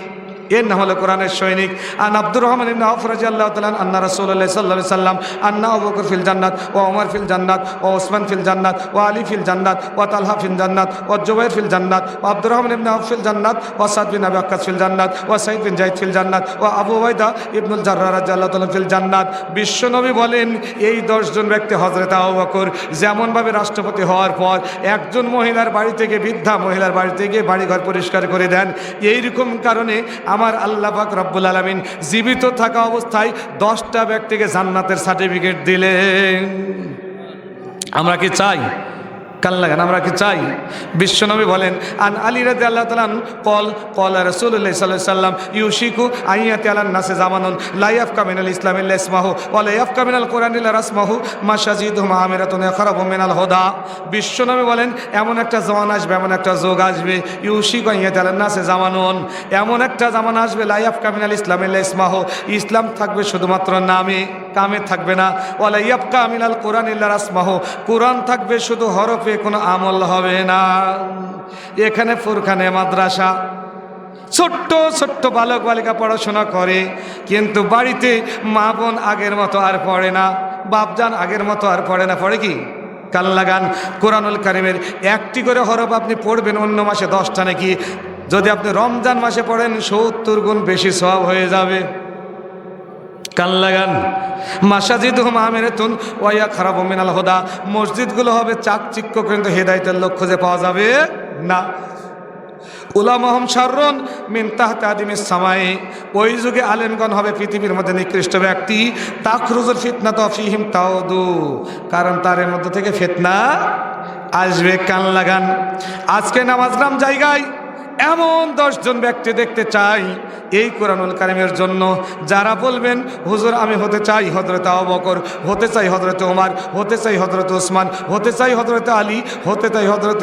এর নাম হলো কোরআনের সৈনিক। আন আব্দুর রহমান ইবনে আওফ রাদিয়াল্লাহু তাআলা আন্না রাসূলুল্লাহ সাল্লাল্লাহু আলাইহি সাল্লাম আন্না আবু বকর ফিল জান্নাত ওয়া ওমর ফিল জান্নাত ওয়া উসমান ফিল জান্নাত ওয়া আলী ফিল জান্নাত ওয়া তালহা ফিল জান্নাত ওয়া জুবাইর ফিল জান্নাত ওয়া আব্দুর রহমান ইবনে আওফ ফিল জান্নাত ওয়া সাদ বিন আবি ওয়াক্কাস ফিল জান্নাত ওয়া সাঈদ বিন যায়েদ ফিল জান্নাত ওয়া আবু উবাইদা ইবনুল জাররাহ রাদিয়াল্লাহু তাআলা ফিল জান্নাত। বিশ্বনবী বলেন এই 10 জন ব্যক্তি হযরত আবু বকর যেমনভাবে রাষ্ট্রপতি হওয়ার পর একজন মহিলার বাড়ি থেকে, বৃদ্ধা মহিলার বাড়ি থেকে বাড়িঘর পরিষ্কার করে দেন, এইরকম কারণে আমার আল্লাহ পাক রব্বুল আলামিন জীবিত থাকা অবস্থায় 10টা ব্যক্তিকে জান্নাতের সার্টিফিকেট দিলেন। আমরা কি চাই? কাল লাগান, আমরা কি চাই? বিশ্বনবী বলেন আন আলী রাদিয়াল্লাহু তাআলা কল রাসূলুল্লাহ সাল্লাল্লাহু আলাইহি সাল্লাম ইউশিকু আইয়াতি আলান নাসে জামানুন লা ইয়াফকা মিনাল ইসলামি ইল্লা ইসমাহু ওয়া লা ইয়াফকা মিনাল কোরআনি ইল্লা রাসমাহু মাশাজিদুহুম আমিরাতুন ইয়াখরাবু মিনাল হুদা। বিশ্বনবী বলেন এমন একটা জামান আসবে, এমন একটা যুগ আসবে, ইউশিকু আইয়াতি আলান নাসে জামানুন, এমন একটা জামানা আসবে লা ইয়াফকা মিনাল ইসলামি ইল্লা ইসমাহু, ইসলাম থাকবে শুধুমাত্র নামে, কামে থাকবে না। ওয়া লা ইয়াফকা মিনাল কোরআনি ইল্লা রাসমাহু, কোরআন থাকবে শুধু হরফে, কোনো আমল হবে না। এখানে ফুরকানে মাদ্রাসা, ছোট্ট ছোট্ট বালক বালিকা পড়াশোনা করে, কিন্তু বাড়িতে মা বোন আগের মতো আর পড়ে না, বাপজান আগের মতো আর পড়ে না। পড়ে কি? কাল লাগান, কোরআনুল কারীমের একটি করে হরফ আপনি পড়বেন অন্য মাসে 10টা নাকি, যদি আপনি রমজান মাসে পড়েন 70 গুণ বেশি সওয়াব হয়ে যাবে। কান লাগান, মাসাজিদুহুম আমিরাতুন ওয়া ইয়াখরাবু মিনাল হুদা, মসজিদগুলো হবে চাকচিক্য, কিন্তু হেদায়েতের লোক খুঁজে পাওয়া যাবে না। উলামাহুম শাররুন মিন তাহতি আদিমিস সামাই, ওই যুগে আলেমগণ হবে পৃথিবীর মধ্যে নিকৃষ্ট ব্যক্তি। তাখরুজুল ফিতনাতু ফীহিম তাউদু, কারণ তার মধ্যে থেকে ফিতনা আসবে। কান লাগান, আজকে নামাজগ্রাম জায়গায় এমন 10 জন ব্যক্তি দেখতে চাই এই কোরআনুল কারীমের জন্য, যারা বলবেন হুজুর আমি হতে চাই হযরত আবু বকর, হতে চাই হযরত ওমর, হতে চাই হযরত ওসমান, হতে চাই হযরত আলী, হতে চাই হযরত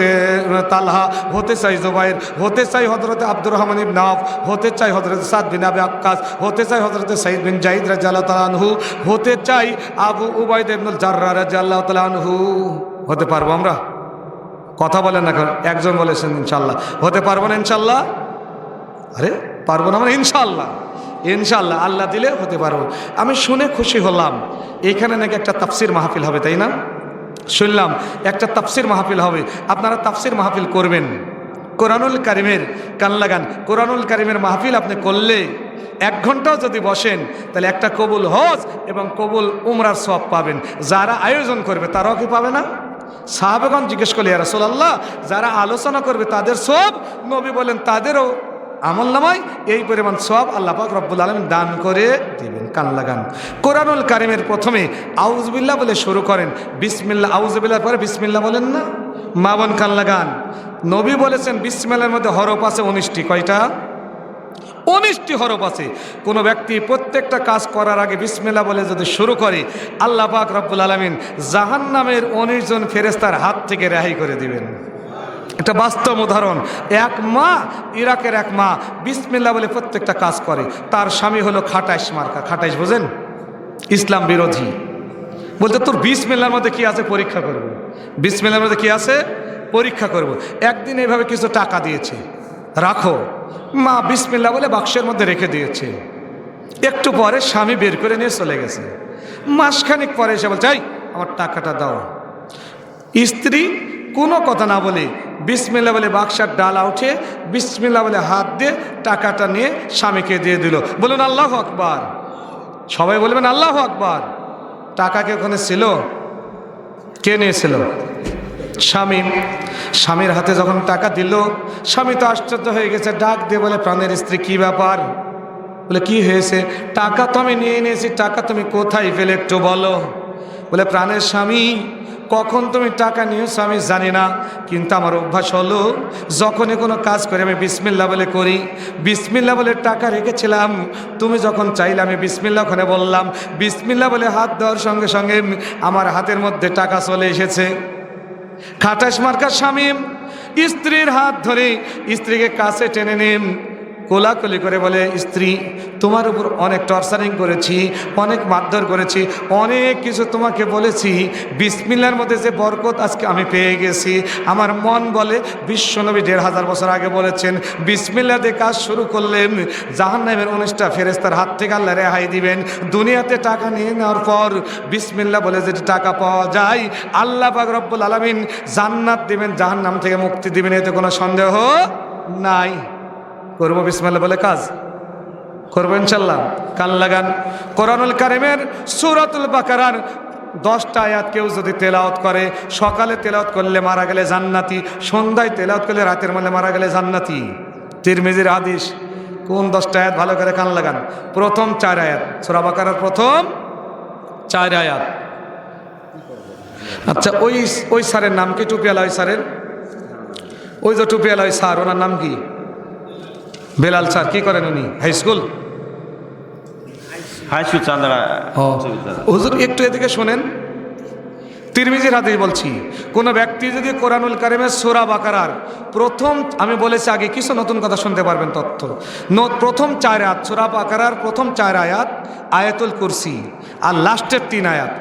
তালহা, হতে চাই জুবাইর, হতে চাই হযরত আব্দুর রহমান ইবনে আওফ, হতে চাই হযরত সাদ বিন আবি ওয়াক্কাস, হতে চাই হযরত সাঈদ বিন যায়েদ রাদিয়াল্লাহু তাআলা আনহু, হতে চাই আবু উবাইদা ইবনুল জাররাহ রাদিয়াল্লাহু তাআলা আনহু। হতে পারবো আমরা? কথা বলেন না, একজন বলেছেন ইনশাল্লাহ। হতে পারবো না ইনশাল্লাহ? আরে পারবো না মানে ইনশাল্লাহ, ইনশাল্লাহ আল্লাহ দিলে হতে পারবো। আমি শুনে খুশি হলাম এখানে নাকি একটা তাফসির মাহফিল হবে, তাই না? শুনলাম একটা তাফসির মাহফিল হবে, আপনারা তাফসির মাহফিল করবেন কোরআনুল কারীমের। কান লাগান, কোরআনুল কারীমের মাহফিল আপনি করলে 1 ঘন্টাও যদি বসেন তাহলে একটা কবুল হজ এবং কবুল উমরার সওয়াব পাবেন। যারা আয়োজন করবে তারাও কি পাবে না? সাহাবাগণ জিজ্ঞেস করলে ইয়া রাসূলুল্লাহ, যারা আলোচনা করবে তাদের সওয়াব, নবী বলেন তাদেরও আমলনামায় এই পরিমাণ সওয়াব আল্লাহ পাক রব্বুল আলামিন দান করে দিবেন। কান লাগান, কোরআনুল কারীমের প্রথমে আউযুবিল্লাহ বলে শুরু করেন, বিসমিল্লাহ, আউযুবিল্লাহর পরে বিসমিল্লাহ বলেন না? মা বোন কান লাগান, নবী বলেছেন বিসমিল্লাহর মধ্যে হরফ আছে 19টি। কয়টা? 19টি হরফ আছে। কোনো ব্যক্তি প্রত্যেকটা কাজ করার আগে বিসমিল্লাহ বলে যদি শুরু করে, আল্লাহ পাক রব্বুল আলামিন জাহান্নামের 19 জন ফেরেশতার হাত থেকে রেহাই করে দিবেন। একটা বাস্তব উদাহরণ, এক মা, ইরাকের এক মা বিসমিল্লাহ বলে প্রত্যেকটা কাজ করে, তার স্বামী হলো খাটাইশ মার্কা। খাটাইশ বোঝেন? ইসলাম বিরোধী। বলতে তোর বিসমিল্লাহর মধ্যে কি আছে পরীক্ষা করব, বিসমিল্লাহর মধ্যে কি আছে পরীক্ষা করব। একদিন এইভাবে কিছু টাকা দিয়েছে, রাখো। মা বিসমিল্লাহ বলে বাক্সের মধ্যে রেখে দিয়েছে। একটু পরে স্বামী বের করে নিয়ে চলে গেছে। মাসখানিক পরে এসে বলছে এই আমার টাকাটা দাও। স্ত্রী কোনো কথা না বলে বিসমিল্লাহ বলে বাক্সার ডালা উঠে বিসমিল্লাহ বলে হাত দিয়ে টাকাটা নিয়ে স্বামীকে দিয়ে দিল। বলুন আল্লাহু আকবার। সবাই বলবেন আল্লাহু আকবার। টাকা কে ওখানে ছিল? কে নিয়েছিল? স্বামী। স্বামীর হাতে যখন টাকা দিল, স্বামী তো আশ্চর্য হয়ে গেছে, ডাক দিয়ে বলে প্রাণের স্ত্রী কি ব্যাপার? বলে কি হয়েছে? টাকা তো আমি নিয়ে নিয়েছি, টাকা তুমি কোথায় পেলে একটু বলো। বলে প্রাণের স্বামী, কখন তুমি টাকা নিয়েছো আমি জানি না, কিন্তু আমার অভ্যাস হলো যখনই কোনো কাজ করি আমি বিসমিল্লাহ বলে করি। বিসমিল্লাহ বলে টাকা রেখেছিলাম, তুমি যখন চাইলে আমি বিসমিল্লাহ ওখানে বললাম, বিসমিল্লাহ বলে হাত দেওয়ার সঙ্গে সঙ্গে আমার হাতের মধ্যে টাকা চলে এসেছে। খাটাস মার্কার স্বামী স্ত্রীর হাত ধরে স্ত্রীকে কাছে টেনে নেন, কোলাকুলি করে বলে, স্ত্রী তোমার উপর অনেক টর্চারিং করেছি, অনেক মারধর করেছি, অনেক কিছু তোমাকে বলেছি, বিসমিল্লাহর মধ্যে যে বরকত আজকে আমি পেয়ে গেছি। আমার মন বলে বিশ্বনবী 1500 বছর আগে বলেছেন, বিসমিল্লাহ দিয়ে কাজ শুরু করলেন জাহান্নামের 19টা ফেরেশতার হাত থেকে আল্লাহ রেহাই দিবেন। দুনিয়াতে টাকা নিয়ে নেওয়ার পর বিসমিল্লাহ বলে যে টাকা পাওয়া যায়, আল্লাহ পাক রব্বুল আলামিন জান্নাত দিবেন, জাহান্নাম থেকে মুক্তি দিবেন, এতে কোনো সন্দেহ নাই। করবো বিসমিল্লাহ বলে কাজ করবো ইনশাল্লাহ। কান লাগান। কোরআনুল কারীমের সূরাতুল বাকারার 10টা আয়াত কেউ যদি তেলাওয়াত করে, সকালে তেলাওয়াত করলে মারা গেলে জান্নাতি, সন্ধ্যায় তেলাওয়াত করলে রাতের মধ্যে মারা গেলে জান্নাতি। তিরমিজির হাদিস। কোন 10টা আয়াত? ভালো করে কান লাগান। প্রথম 4 আয়াত, সূরা বাকারার প্রথম 4 আয়াত। আচ্ছা, ওই স্যারের নাম কি? টুপিওয়ালা ওই স্যারের, ওই যে টুপিওয়ালা ওই স্যার, ওনার নাম কি? বেলাল স্যার। কি করেন উনি? হাই স্কুল, হুজুর একটু এদিকে শোনেন। তিরমিজির হাদিস বলছি, কোন ব্যক্তি যদি কোরআনুল কারীমের সূরা বাকারার প্রথম, আমি বলেছি আগে কিছু নতুন কথা শুনতে পারবেন তথ্য, প্রথম 4 আয়াত, সূরা বাকারার প্রথম 4 আয়াত আয়াতুল কুরসি, আর লাস্টের 3 আয়াত,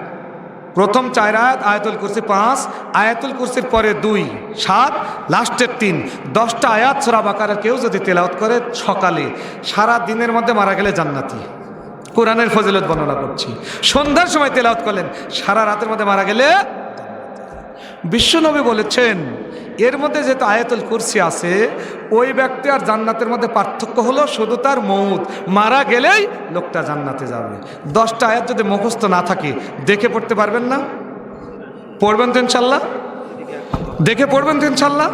প্রথম 4 আয়াত আয়াতুল কুরসি 5, আয়াতুল কুরসির পরে 2, 7, লাস্টের 3, 10টা আয়াত সূরা বাকারার কেউ যদি তেলাওয়াত করে সকালে, সারা দিনের মধ্যে মারা গেলে জান্নাতি। কোরআনের ফজিলত বর্ণনা করছি। সন্ধ্যার সময় তেলাওয়াত করলেন, সারা রাতের মধ্যে মারা গেলে। বিশ্বনবী বলেছেন এর মধ্যে যেহেতু আয়াতুল কুরসি আছে, ওই ব্যক্তি আর জান্নাতের মধ্যে পার্থক্য হলো শুধু তার মউত, মারা গেলেই লোকটা জান্নাতে যাবে। 10টা আয়াত যদি মুখস্থ না থাকে, দেখে পড়তে পারবেন না? পড়বেন তো ইনশাল্লাহ? দেখে পড়বেন তো ইনশাল্লাহ?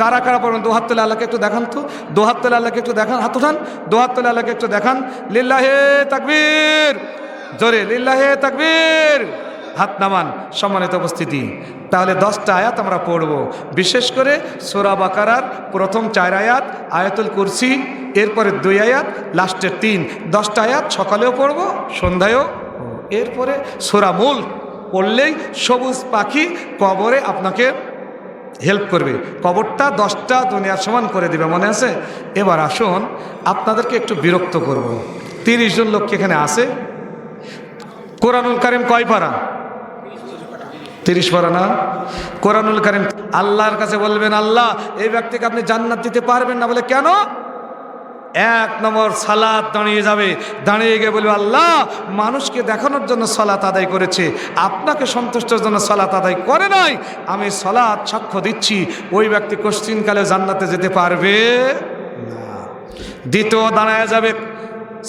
কারা কারা পড়বেন? দু হাত তুলে আল্লাহকে একটু দেখান তো, দু হাত তুলে আল্লাহকে একটু দেখান, হাত উঠান, দু হাত তুলে আল্লাহকে একটু দেখান। লিল্লাহে তাকবীর, জোরে লিল্লাহে তাকবীর, হাত নামান। সম্মানিত উপস্থিতি, তাহলে 10টা আয়াত আমরা পড়ব, বিশেষ করে সূরা বাকারার প্রথম 4 আয়াত আয়াতুল কুরসি, এরপরে 2 আয়াত, লাস্টের 3, 10টা আয়াত সকালেও পড়ব, সন্ধ্যায়ও। এরপরে সূরা মুলক পড়লেই সবুজ পাখি কবরে আপনাকে হেল্প করবে, কবরটা 10টা দুনিয়ার সমান করে দিবে, মনে আছে? এবার আসুন আপনাদেরকে একটু বিরক্ত করব। 30 জন লোক এখানে আছে। কোরআনুল কারীম কয় পারা? 30 পারা না? কোরআনুল কারীম আল্লাহর কাছে বলবেন, আল্লাহ এই ব্যক্তিকে আপনি জান্নাত দিতে পারবেন না। বলে কেন? 1 নম্বর সালাত দাঁড়িয়ে যাবে, দাঁড়িয়ে গিয়ে বলবে, আল্লাহ মানুষকে দেখানোর জন্য সালাত আদায় করেছে, আপনাকে সন্তুষ্টের জন্য সালাত আদায় করে নাই। আমি সালাত সাক্ষ্য দিচ্ছি ওই ব্যক্তি কোশ্চিনকালে জান্নাতে যেতে পারবে না। দ্বিতীয় দাঁড়ায় যাবে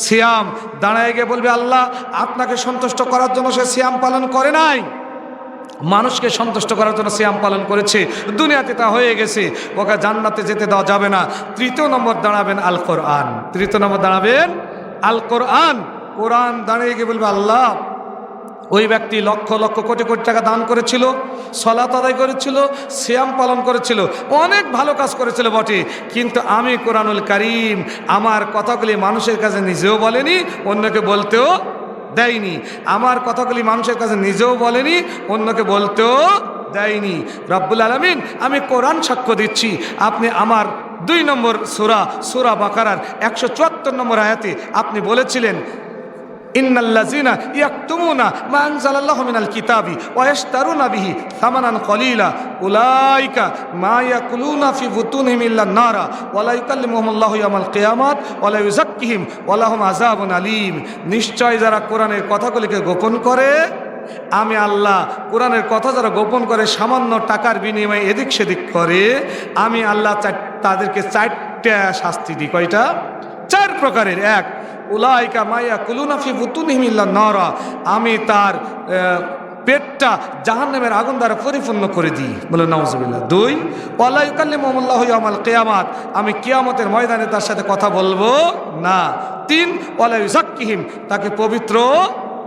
সিয়াম, দাঁড়ায় গিয়ে বলবে, আল্লাহ আপনাকে সন্তুষ্ট করার জন্য সে সিয়াম পালন করে নাই, মানুষকে সন্তুষ্ট করার জন্য সিয়াম পালন করেছে, দুনিয়াতে তা হয়ে গেছে, ওকে জান্নাতে যেতে দেওয়া যাবে না। 3 নম্বর দাঁড়াবেন আল কোরআন, 3 নম্বর দাঁড়াবেন আল কোরআন। কোরআন দাঁড়িয়ে গিয়ে বলবে, আল্লাহ ওই ব্যক্তি লক্ষ লক্ষ কোটি কোটি টাকা দান করেছিল, সালাত আদায় করেছিল, সিয়াম পালন করেছিল, অনেক ভালো কাজ করেছিল বটে, কিন্তু আমি কোরআনুল কারীম আমার কথাগুলি মানুষের কাছে নিজেও বলেনি, অন্যকে বলতেও দেয়নি। আমার কথাগুলি মানুষের কাছে নিজেও বলেনি, অন্যকে বলতেও দেয়নি। রব্বুল আলামিন আমি কোরআন সাক্ষ্য দিচ্ছি, আপনি আমার 2 নম্বর সূরা বাকারার 174 নম্বর আয়াতে আপনি বলেছিলেন, ইন্নাল্লাযিনা ইয়াকতুমুনা মা আনজালাল্লাহু মিনাল কিতাবি ওয়া ইয়াশতারুনা বিহি সামানান কলিলা উলাইকা মা ইয়াকুলুনা ফি বুতুনিহিম ইল্লান নারা ওয়া লা ইউকাল্লিমুহুমুল্লাহু ইয়াওমাল কিয়ামাত ওয়া লা ইউযাক্কিহিম ওয়া লাহুম আযাবুন আলীম। নিশ্চয় যারা কোরআনের কথাগুলিকে গোপন করে, আমি আল্লাহ কোরআনের কথা যারা গোপন করে, সামান্য টাকার বিনিময়ে এদিক সেদিক করে, আমি আল্লাহ তাদেরকে 4টা শাস্তি দিই। কয়টা? 4 প্রকারের। 1, উলাইকা মায়া কুলুনা ফি বুতুনিহিম ইল্লান নারা, আমি তার পেটটা জাহান্নামের আগুন দ্বারা পরিপূর্ণ করে দিই। বলে নাউজুবিল্লাহ। 2, ওয়ালা ইউকাল্লিমুহুমুল্লাহু ইয়াওমাল কিয়ামাত, আমি কিয়ামতের ময়দানে তার সাথে কথা বলবো না। 3, ওয়ালা ইউযাক্কিহিম, তাকে পবিত্র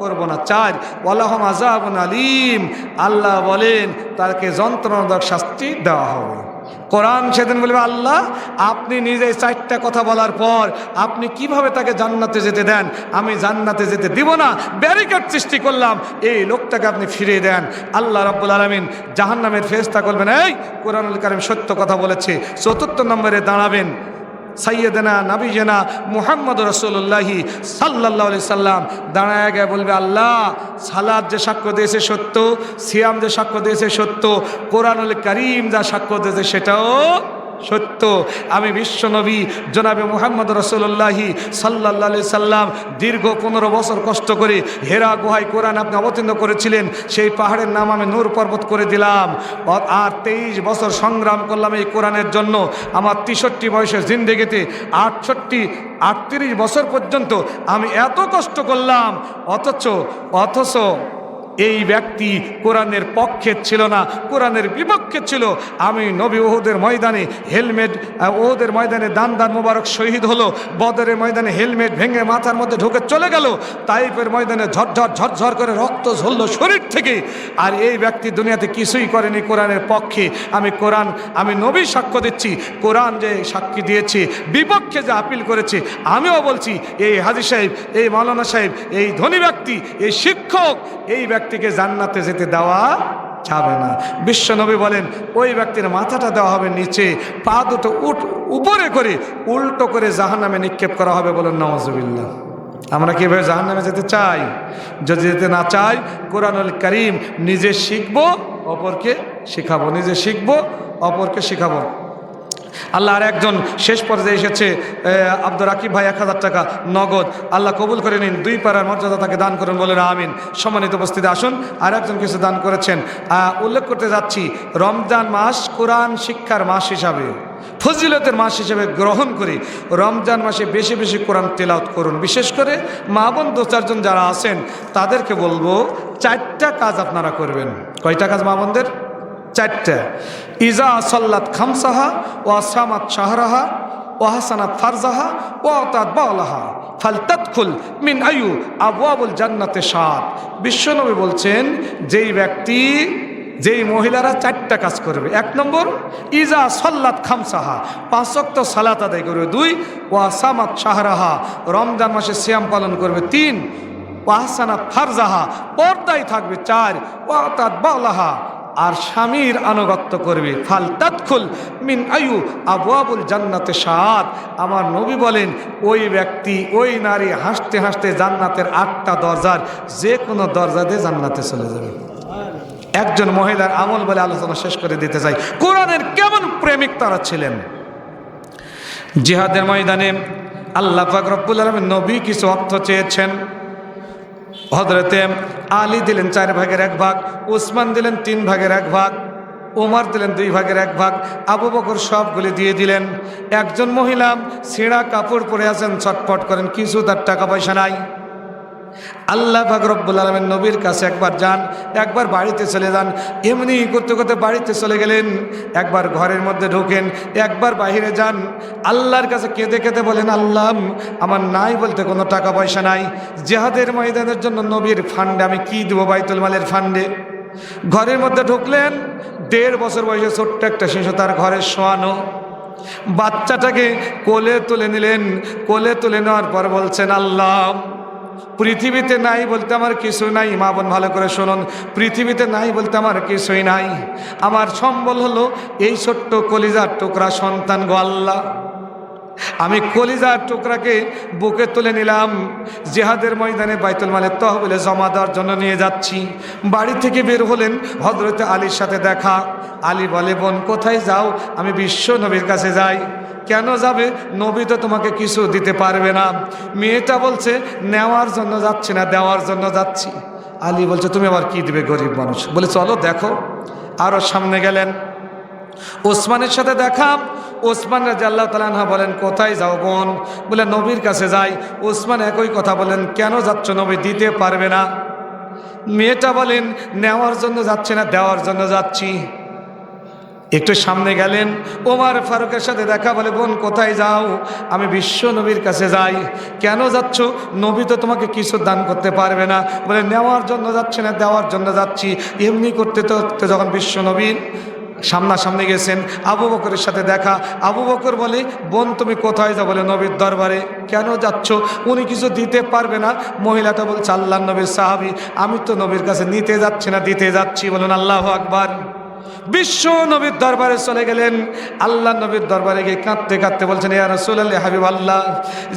করব না। 4, ওয়ালাহুম আযাবুন আলীম, আল্লাহ বলেন তাকে যন্ত্রণাদায়ক শাস্তি দেওয়া হবে। কোরআন সেদিন বলবে, আল্লাহ আপনি নিজে 4টা কথা বলার পর আপনি কিভাবে তাকে জান্নাতে যেতে দেন? আমি জান্নাতে যেতে দিব না, ব্যারিকেড সৃষ্টি করলাম, এই লোকটাকে আপনি ফিরিয়ে দেন। আল্লাহ রাব্বুল আলামিন জাহান্নামের ফেরেশতা বলবেন, এই কোরআনুল কারীম সত্য কথা বলেছে। 4 নম্বরে দাঁড়াবেন সাইয়্যিদানা নবিয়্যিনা মুহাম্মদ রাসূলুল্লাহি সাল্লাল্লাহু আলাইহি সাল্লাম দাঁড়ায় গিয়ে বলবে, আল্লাহ, সালাত যে সাক্ষ্য দিয়েছে সত্য, সিয়াম যে সাক্ষ্য দিয়েছে সত্য, কোরআনুল কারীম যা সাক্ষ্য দিয়েছে সেটাও সত্য। আমি বিশ্বনবী জনাবে মুহাম্মদ রাসূলুল্লাহি সাল্লাল্লাহু আলাইহি সাল্লাম দীর্ঘ 15 বছর কষ্ট করে হেরা গুহায় কোরআন আপনি অবতীর্ণ করেছিলেন, সেই পাহাড়ের নাম আমি নূর পর্বত করে দিলাম। আর 23 বছর সংগ্রাম করলাম এই কোরআনের জন্য। আমার 63 বয়সের জিন্দেগিতে 38 বছর পর্যন্ত আমি এত কষ্ট করলাম, অথচ এই ব্যক্তি কোরআনের পক্ষে ছিল না, কোরআনের বিপক্ষে ছিল। আমি নবী উহুদের ময়দানে উহুদের ময়দানে দান মোবারক শহীদ হলো, বদরের ময়দানে হেলমেট ভেঙে মাথার মধ্যে ঢুকে চলে গেল, তাইফের ময়দানে ঝরঝর করে রক্ত ঝরল শরীর থেকে। আর এই ব্যক্তি দুনিয়াতে কিছুই করেনি কোরআনের পক্ষে। আমি নবী সাক্ষ্য দিচ্ছি, কোরআন যে সাক্ষী দিয়েছে, বিপক্ষে যে আপিল করেছে, আমিও বলছি এই হাজী সাহেব, এই মাওলানা সাহেব, এই ধনী ব্যক্তি, এই শিক্ষক, এই ব্যক্তিকে জান্নাতে যেতে দেওয়া যাবে না। বিশ্বনবী বলেন ওই ব্যক্তির মাথাটা দেওয়া হবে নিচে, পা দুটো উপরে করে উল্টো করে জাহান্নামে নিক্ষেপ করা হবে। বলেন নাউজুবিল্লাহ। আমরা কিভাবে জাহান্নামে যেতে চাই? যদি যেতে না চাই, কোরআনুল কারীম নিজে শিখবো, অপরকে শিখাবো, নিজে শিখবো, অপরকে শিখাবো। আল্লাহ আর একজন শেষ পর্যায়ে এসেছে, আব্দুর রাকিব ভাই 1000 টাকা নগদ, আল্লাহ কবুল করে নিন, 2 পারার মর্যাদা তাকে দান করুন, বলেন আমিন। সম্মানিত উপস্থিতি, আসুন আর একজন কিছু দান করেছেন। উল্লেখ করতে যাচ্ছি, রমজান মাস কোরআন শিক্ষার মাস হিসাবে, ফজিলতের মাস হিসেবে গ্রহণ করি। রমজান মাসে বেশি বেশি কোরআন তেলাওয়াত করুন। বিশেষ করে মা বোন 2-4 জন যারা আছেন তাদেরকে বলবো 4টা কাজ আপনারা করবেন। কয়টা কাজ মা বোনদের? 4টা। ইজা সাল্লাত খামসাহা ওয়া সামাত শাহরাহা ওয়া হাসানাত ফারজাহা ওয়া আতাত বালাহা ফালতাদখুল মিন আয়ু আবওয়াবুল জান্নাতে 7। বিশ্বনবী বলছেন, যেই মহিলারা 4টা কাজ করবে। 1 নম্বর, ইজা সাল্লাত খামসাহা, 5 ওয়াক্ত সালাত আদায় করবে। 2, ওয়া সামাত শাহরাহা, রমজান মাসে সিয়াম পালন করবে। 3, ওয়া হাসানাত ফারজাহা, পর্দায় থাকবে। 4, ওয়া আতাত বালাহা, আর স্বামীর আনুগত্য করবে। ফালতাদখুল মিন আয়ু আবওয়াবুল জান্নাতে 7। আমার নবী বলেন ওই ব্যক্তি, ওই নারী হাসতে হাসতে জান্নাতের 8টা দরজার যে কোনো দরজা দিয়ে জান্নাতে চলে যাবে। একজন মহিলার আমল বলে আলোচনা শেষ করে দিতে চাই। কোরআনের কেমন প্রেমিক তারা ছিলেন। জিহাদের ময়দানে আল্লাহ পাক রব্বুল আলামিন নবী কিছু অর্থ চেয়েছেন। হযরতে আলী দিলেন 4 ভাগের 1 ভাগ, উসমান দিলেন 3 ভাগের 1 ভাগ, ওমর দিলেন 2 ভাগের 1 ভাগ, আবু বকর সবগুলি দিয়ে দিলেন। একজন মহিলা ছেঁড়া কাপড় পরে আছেন, ছটফট করেন, কিছু তার টাকা পয়সা নাই। আল্লাহ পাক রব্বুল আলামিন নবীর কাছে একবার যান, একবার বাড়িতে চলে যান। এমনি করতে করতে বাড়িতে চলে গেলেন, একবার ঘরের মধ্যে ঢোকেন, একবার বাইরে যান। আল্লাহর কাছে কেঁদে কেঁদে বলেন, আল্লাহ, আমার নাই বলতে কোনো টাকা পয়সা নাই। জিহাদের ময়দানের জন্য নবীর ফান্ডে আমি কি দেবো, বাইতুল মালের ফান্ডে। ঘরের মধ্যে ঢুকলেন, 1.5 বছর বয়সে ছোট্ট একটা শিশু তার ঘরে শোয়ানো। বাচ্চাটাকে কোলে তুলে নিলেন। কোলে তুলে নেওয়ার পর বলছেন, আল্লাহ, পৃথিবীতে নাই বলতে আমার কিছু নাই। মা বোন ভালো করে শুনুন, পৃথিবীতে নাই বলতে আমার কিছুই নাই। আমার সম্বল হলো এই ছোট্ট কলিজার টুকরা সন্তান গো আল্লাহ। আমি কলিজার টুকরাকে বুকে তুলে নিলাম, জিহাদের ময়দানে বাইতুল মালের তহবিলে জমা দেওয়ার জন্য নিয়ে যাচ্ছি। বাড়ি থেকে বের হলেন, হযরতে আলীর সাথে দেখা। আলী বলে, বোন কোথায় যাও? আমি বিশ্ব নবীর কাছে যাই। কেন যাবে? নবী তো তোমাকে কিছু দিতে পারবে না। মেয়েটা বলছে, নেওয়ার জন্য যাচ্ছি না, দেওয়ার জন্য যাচ্ছি। আলী বলছে, তুমি আবার কি দিবে, গরিব মানুষ। বলে, চলো দেখো। আরও সামনে গেলেন, ওসমানের সাথে দেখা। ওসমান রাদিয়াল্লাহু তাআলা আনহু বলেন, কোথায় যাও বোন? বলে, নবীর কাছে যাই। ওসমান একই কথা বলেন, কেন যাচ্ছ? নবী দিতে পারবে না। মেয়েটা বলেন, নেওয়ার জন্য যাচ্ছে না, দেওয়ার জন্য যাচ্ছি। একটু সামনে গেলেন, ওমর ফারুকের সাথে দেখা। বলে, বোন কোথায় যাও? আমি বিশ্ব নবীর কাছে যাই। কেন যাচ্ছ? নবী তো তোমাকে কিছু দান করতে পারবে না। বলে, নেওয়ার জন্য যাচ্ছে না, দেওয়ার জন্য যাচ্ছি। এমনি করতে তো যখন বিশ্ব নবীর সামনাসামনি গেছেন, আবু বকরের সাথে দেখা। আবু বকর বলে, বোন তুমি কোথায় যাও? বলে, নবীর দরবারে। কেন যাচ্ছ? উনি কিছু দিতে পারবে না। মহিলাটা বলছে, আল্লাহর নবীর সাহাবী, আমি তো নবীর কাছে নিতে যাচ্ছি না, দিতে যাচ্ছি। বলেন আল্লাহু আকবার। বিশ্ব নবীর দরবারে চলে গেলেন। আল্লাহ নবীর দরবারে গিয়ে কাঁদতে কাঁদতে বলছেন, ইয়া রাসূলুল্লাহ, হাবিবাল্লাহ,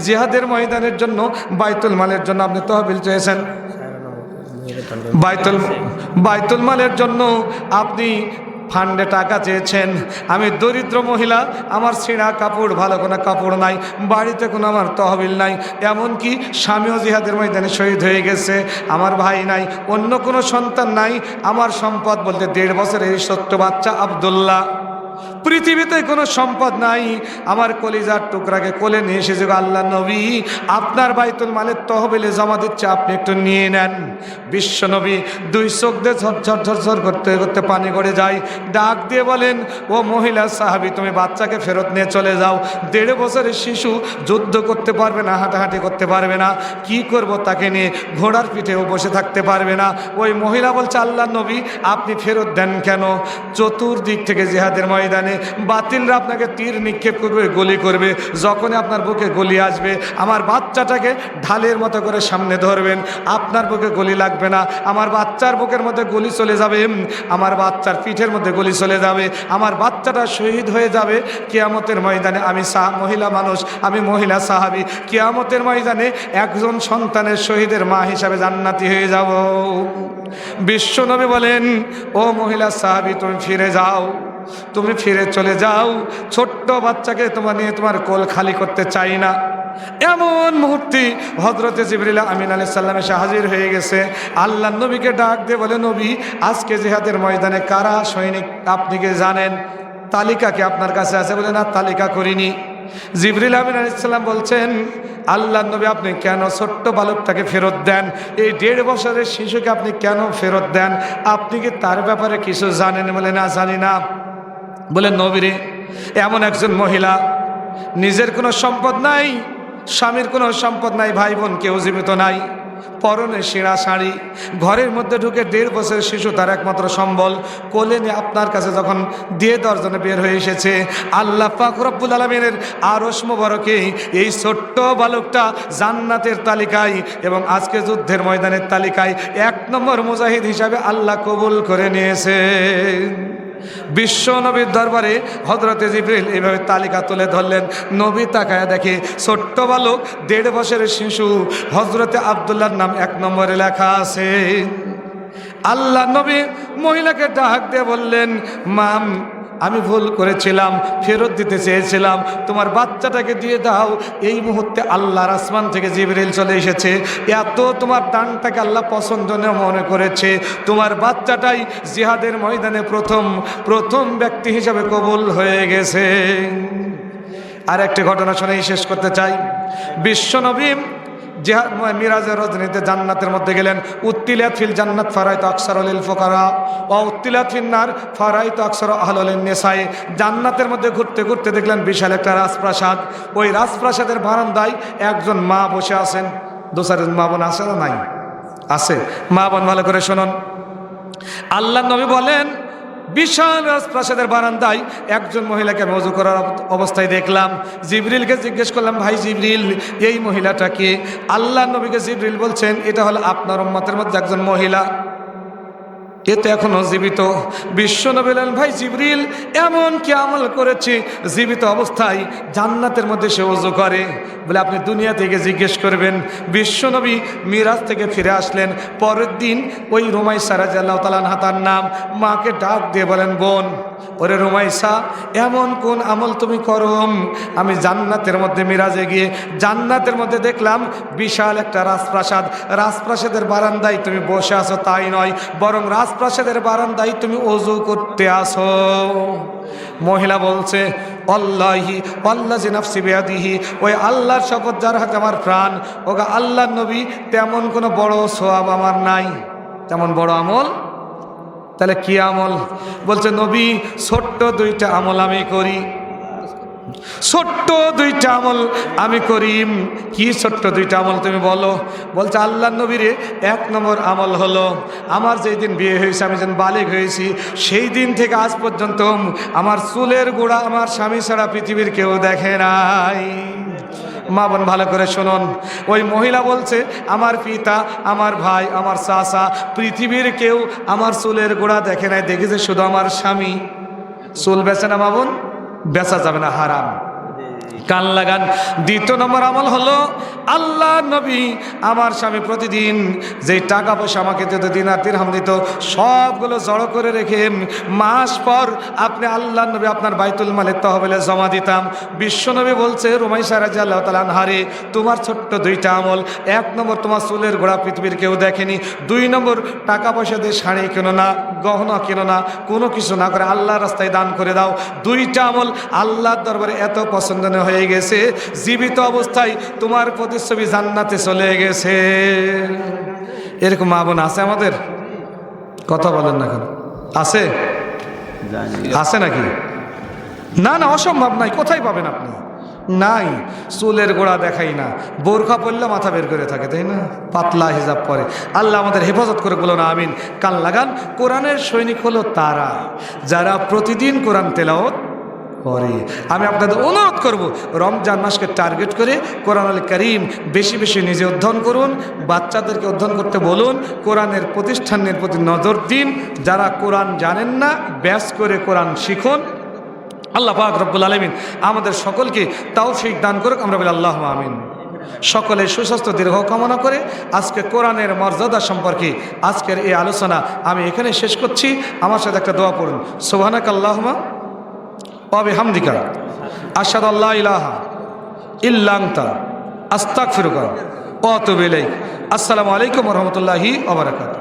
জিহাদের ময়দানের জন্য বাইতুল মালের জন্য আপনি তহবিল চেয়েছেন, বাইতুল মালের জন্য আপনি ফান্ডে টাকা চেয়েছেন। আমি দরিদ্র মহিলা, আমার ছিঁড়া কাপড়, ভালো কোনো কাপড় নাই, বাড়িতে কোনো আমার তহবিল নাই, এমনকি স্বামীও জিহাদের ময়দানে শহীদ হয়ে গেছে, আমার ভাই নাই, অন্য কোনো সন্তান নাই, আমার সম্পদ বলতে 1.5 বছরের এই ছোট্ট বাচ্চা আব্দুল্লাহ, পৃথিবীতে কোনো সম্পদ নাই। আমার কলিজার টুকরাকে কোলে নিয়ে এসেছে, আল্লাহ নবী আপনার বাইতুল মালের তহবিলে জমা দিচ্ছে, আপনি একটু নিয়ে নেন। বিশ্ব নবী 2 চোখ দিয়ে ঝরঝর ঝরঝর করতে করতে পানি গড়ে যায়, ডাক দিয়ে বলেন, ও মহিলা সাহাবী, তুমি বাচ্চাকে ফেরত নিয়ে চলে যাও। 1.5 বছরের শিশু যুদ্ধ করতে পারবে না, হাঁটাহাঁটি করতে পারবে না, কি করব তাকে নিয়ে? ঘোড়ার পিঠেও বসে থাকতে পারবে না। ওই মহিলা বলছে, আল্লাহ নবী আপনি ফেরত দেন কেন? চতুর্দিক থেকে জিহাদের ময়দানে বাতিলরা আপনাকে তীর নিক্ষেপ করবে, গুলি করবে। যখনই আপনার বুকে গুলি আসবে, আমার বাচ্চাটাকে ঢালের মতো করে সামনে ধরবেন, আপনার বুকে গুলি লাগবে না, আমার বাচ্চার বুকের মধ্যে গুলি চলে যাবে, আমার বাচ্চার পিঠের মধ্যে গুলি চলে যাবে, আমার বাচ্চাটা শহীদ হয়ে যাবে। কিয়ামতের ময়দানে আমি মহিলা মানুষ, আমি মহিলা সাহাবী, কিয়ামতের ময়দানে একজন সন্তানের শহীদের মা হিসাবে জান্নাতি হয়ে যাব। বিশ্বনবী বলেন, ও মহিলা সাহাবী, তুমি ফিরে যাও, তুমি ফিরে চলে যাও, ছোট্ট বাচ্চাকে তোমার নিয়ে তোমার কোল খালি করতে চাই না। এমন মুহূর্তে হযরতে জিবরিল আমিন আলাইহিস সালাম এসে হাজির হয়ে গেছে। আল্লাহ নবীকে ডাক দিয়ে বলে, নবী আজকে জিহাদের ময়দানে কারা সৈনিক আপনি কি জানেন? তালিকা কি আপনার কাছে আছে? বলে, না, তালিকা করিনি। জিবরিল আমিন আলাইহিস সালাম বলছেন, আল্লাহ নবী আপনি কেন ছোট্ট বালকটাকে ফেরত দেন? এই 1.5 বছরের শিশুকে আপনি কেন ফেরত দেন? আপনি কি তার ব্যাপারে কিছু জানেন? বলে, না, জানি না। বলে, নবীরে, এমন একজন মহিলা, নিজের কোনো সম্পদ নাই, স্বামীর কোনো সম্পদ নাই, ভাই বোন কেউ জীবিত নাই, পরনে ছেঁড়া শাড়ি, ঘরের মধ্যে ঢুকে 1.5 বছরের শিশু তার একমাত্র সম্বল, কোলে নিয়ে আপনার কাছে যখন দিয়ে দেওয়ার জন্য বের হয়ে এসেছে, আল্লাহ পাক রব্বুল আলামিনের আরশ মোবারকে এই ছোট্ট বালকটা জান্নাতের তালিকায় এবং আজকে যুদ্ধের ময়দানের তালিকায় 1 নম্বর মুজাহিদ হিসাবে আল্লাহ কবুল করে নিয়েছে। বিশ্ব নবীর দরবারে হযরতে জিবরিল এইভাবে তালিকা তুলে ধরলেন। নবী তাকায়া দেখে ছোট্ট বালক 1.5 বছরের শিশু হযরতে আব্দুল্লাহর নাম 1 নম্বরে লেখা আছে। আল্লাহ নবী মহিলাকে ডাক দিয়ে বললেন, মাম, আমি ভুল করেছিলাম, ফেরত দিতে চেয়েছিলাম, তোমার বাচ্চাটাকে দিয়ে দাও। এই মুহূর্তে আল্লাহর আসমান থেকে জিবরিল চলে এসেছে, এত তোমার দানটাকে আল্লাহ পছন্দনীয় মনে করেছে, তোমার বাচ্চাটাই জিহাদের ময়দানে প্রথম ব্যক্তি হিসাবে কবুল হয়ে গেছে। আর একটি ঘটনা শুনেই শেষ করতে চাই। বিশ্বনবী মিরাজের রজনীতে জান্নাতের মধ্যে গেলেন। উত্তিলাত ফিল জান্নাত ফারাইতু আকসারুল ফুকারা ওয়া উত্তিলাত ফিন নার ফারাইতু আকসারু আহলুল নিসাই। জান্নাতের মধ্যে ঘুরতে ঘুরতে দেখলেন বিশাল একটা রাজপ্রাসাদ। ওই রাজপ্রাসাদের বারান্দায় একজন মা বসে আছেন। 2-4 মা বোন আছে না? নাই, আছে। মা বোন ভালো করে শুনুন। আল্লাহ নবী বলেন, বিশাল রাজপ্রাসাদের বারান্দায় একজন মহিলাকে আমি ওযু করার অবস্থায় দেখলাম। জিবরিলকে জিজ্ঞেস করলাম, ভাই জিবরিল, এই মহিলাটাকে? আল্লাহ নবীকে জিবরিল বলছেন, এটা হলো আপনার উম্মতের মধ্যে একজন মহিলা, এ তো এখনো জীবিত। বিশ্বনবী বলেন, ভাই জিবরিল, এমন কি আমল করেছে জীবিত অবস্থায় জান্নাতের মধ্যে সে ওযু করে? বলে, আপনি দুনিয়া থেকে জিজ্ঞেস করবেন। বিশ্বনবী মিরাজ থেকে ফিরে আসলেন। পরের দিন ওই রুমাইসা রাদিয়াল্লাহু তাআলা আনহা, তার নাম, মাকে ডাক দিয়ে বলেন, বোন, ওরে রুমাইসা, এমন কোন আমল তুমি করো? আমি জান্নাতের মধ্যে মিরাজে গিয়ে জান্নাতের মধ্যে দেখলাম বিশাল একটা রাজপ্রাসাদ। রাজপ্রাসাদের বারান্দায় তুমি বসে আছো, তাই নয়, বরং রাজপ্রাসাদের বারান্দায় তুমি ওযু করতে আসো। মহিলা বলছে, আল্লাহি আল্লাজি নাফসি বিয়াদিহি, ওই আল্লাহর শপথ যার হাতে আমার প্রাণ, ওগা আল্লাহর নবী, তেমন কোনো বড় সওয়াব আমার নাই, তেমন বড় আমল। তাহলে কি আমল? বলছে, নবী, ছোট্ট 2টা আমল আমি করি, ছোট্ট 2টা আমল আমি করি। কি ছোট্ট 2টা আমল তুমি বলো? বলছে, আল্লাহ নবীরে 1 নম্বর আমল হলো, আমার যেই দিন বিয়ে হয়েছে, আমি যখন বালিগ হয়েছি, সেই দিন থেকে আজ পর্যন্ত আমার চুলের গোড়া আমার স্বামী ছাড়া পৃথিবীর কেউ দেখে নাই। মা বোন ভালো করে শুনুন, ওই মহিলা বলছে আমার পিতা, আমার ভাই, আমার চাচা, পৃথিবীর কেউ আমার চুলের গোড়া দেখে নাই, দেখেছে শুধু আমার স্বামী। চুল বেচে না মা বোন? বেচা যাবে না, হারাম। কান লাগান। দ্বিতীয় নম্বর আমল হলো, আল্লাহ নবী আমার স্বামী প্রতিদিন যেই টাকা পয়সা আমাকে দিত, দিনার দিরহাম দিত, সবগুলো জড়ো করে রেখে মাস পর আপনি আল্লাহ নবী আপনার বাইতুল মালের তহবিলে জমা দিতাম। বিশ্বনবী বলছে রুমাইসা রাদিয়াল্লাহু তাআলা আনহারে, তোমার ছোট্ট দুইটা আমল, এক নম্বর তোমার চুলের গোড়া পৃথিবীর কেউ দেখেনি, দুই নম্বর টাকা পয়সা দিয়ে শাড়ি কেনো না, গহনা কেনো না, কোনো কিছু না করে আল্লাহর রাস্তায় দান করে দাও। দুইটা আমল আল্লাহর দরবারে এত পছন্দনীয় হয়ে গেছে, জীবিত অবস্থায় তোমার প্রতিচ্ছবি জান্নাতে চলে গেছে। এরকম মা বোন আছে আমাদের? কথা বলেন না কেন? আছে? আছে নাকি? না না, অসম্ভব নাই। কোথায় পাবেন আপনি? নাই। চুলের গোড়া দেখাই না, বোরখা পরলে মাথা বের করে থাকে, তাই না? পাতলা হিজাব পরে। আল্লাহ আমাদের হেফাজত করে, বলো না আমিন। কান লাগান। কোরআনের সৈনিক হলো তারা যারা প্রতিদিন কোরআন তেলাওয়াত করে। আমি আপনাদের অনুরোধ করব, রমজান মাসকে টার্গেট করে কোরআনুল কারীম বেশি বেশি নিজে অধ্যয়ন করুন, বাচ্চাদেরকে অধ্যয়ন করতে বলুন, কোরআনের প্রতিষ্ঠানের প্রতি নজর দিন। যারা কোরআন জানেন না, ব্যাস করে কোরআন শিখুন। আল্লাহ পাক রব্বুল আলামিন আমাদের সকলকে তৌফিক দান করুক, আমরা বলি আল্লাহুম্মা আমিন। সকলে সুস্বাস্থ্য দীর্ঘ কামনা করে আজকে কোরআনের মর্যাদা সম্পর্কে আজকের এই আলোচনা আমি এখানে শেষ করছি। আমার সাথে একটা দোয়া পড়ুন। সুবহানাকাল্লাহুম্মা ওয়া বিহামদিকা আশহাদু আল্লা ইলাহা ইল্লা আনতা আস্তাগফিরুকা ওয়া আতুবু ইলাইক। আসসালামু আলাইকুম ওয়া রাহমাতুল্লাহি ওয়া বারাকাতুহু।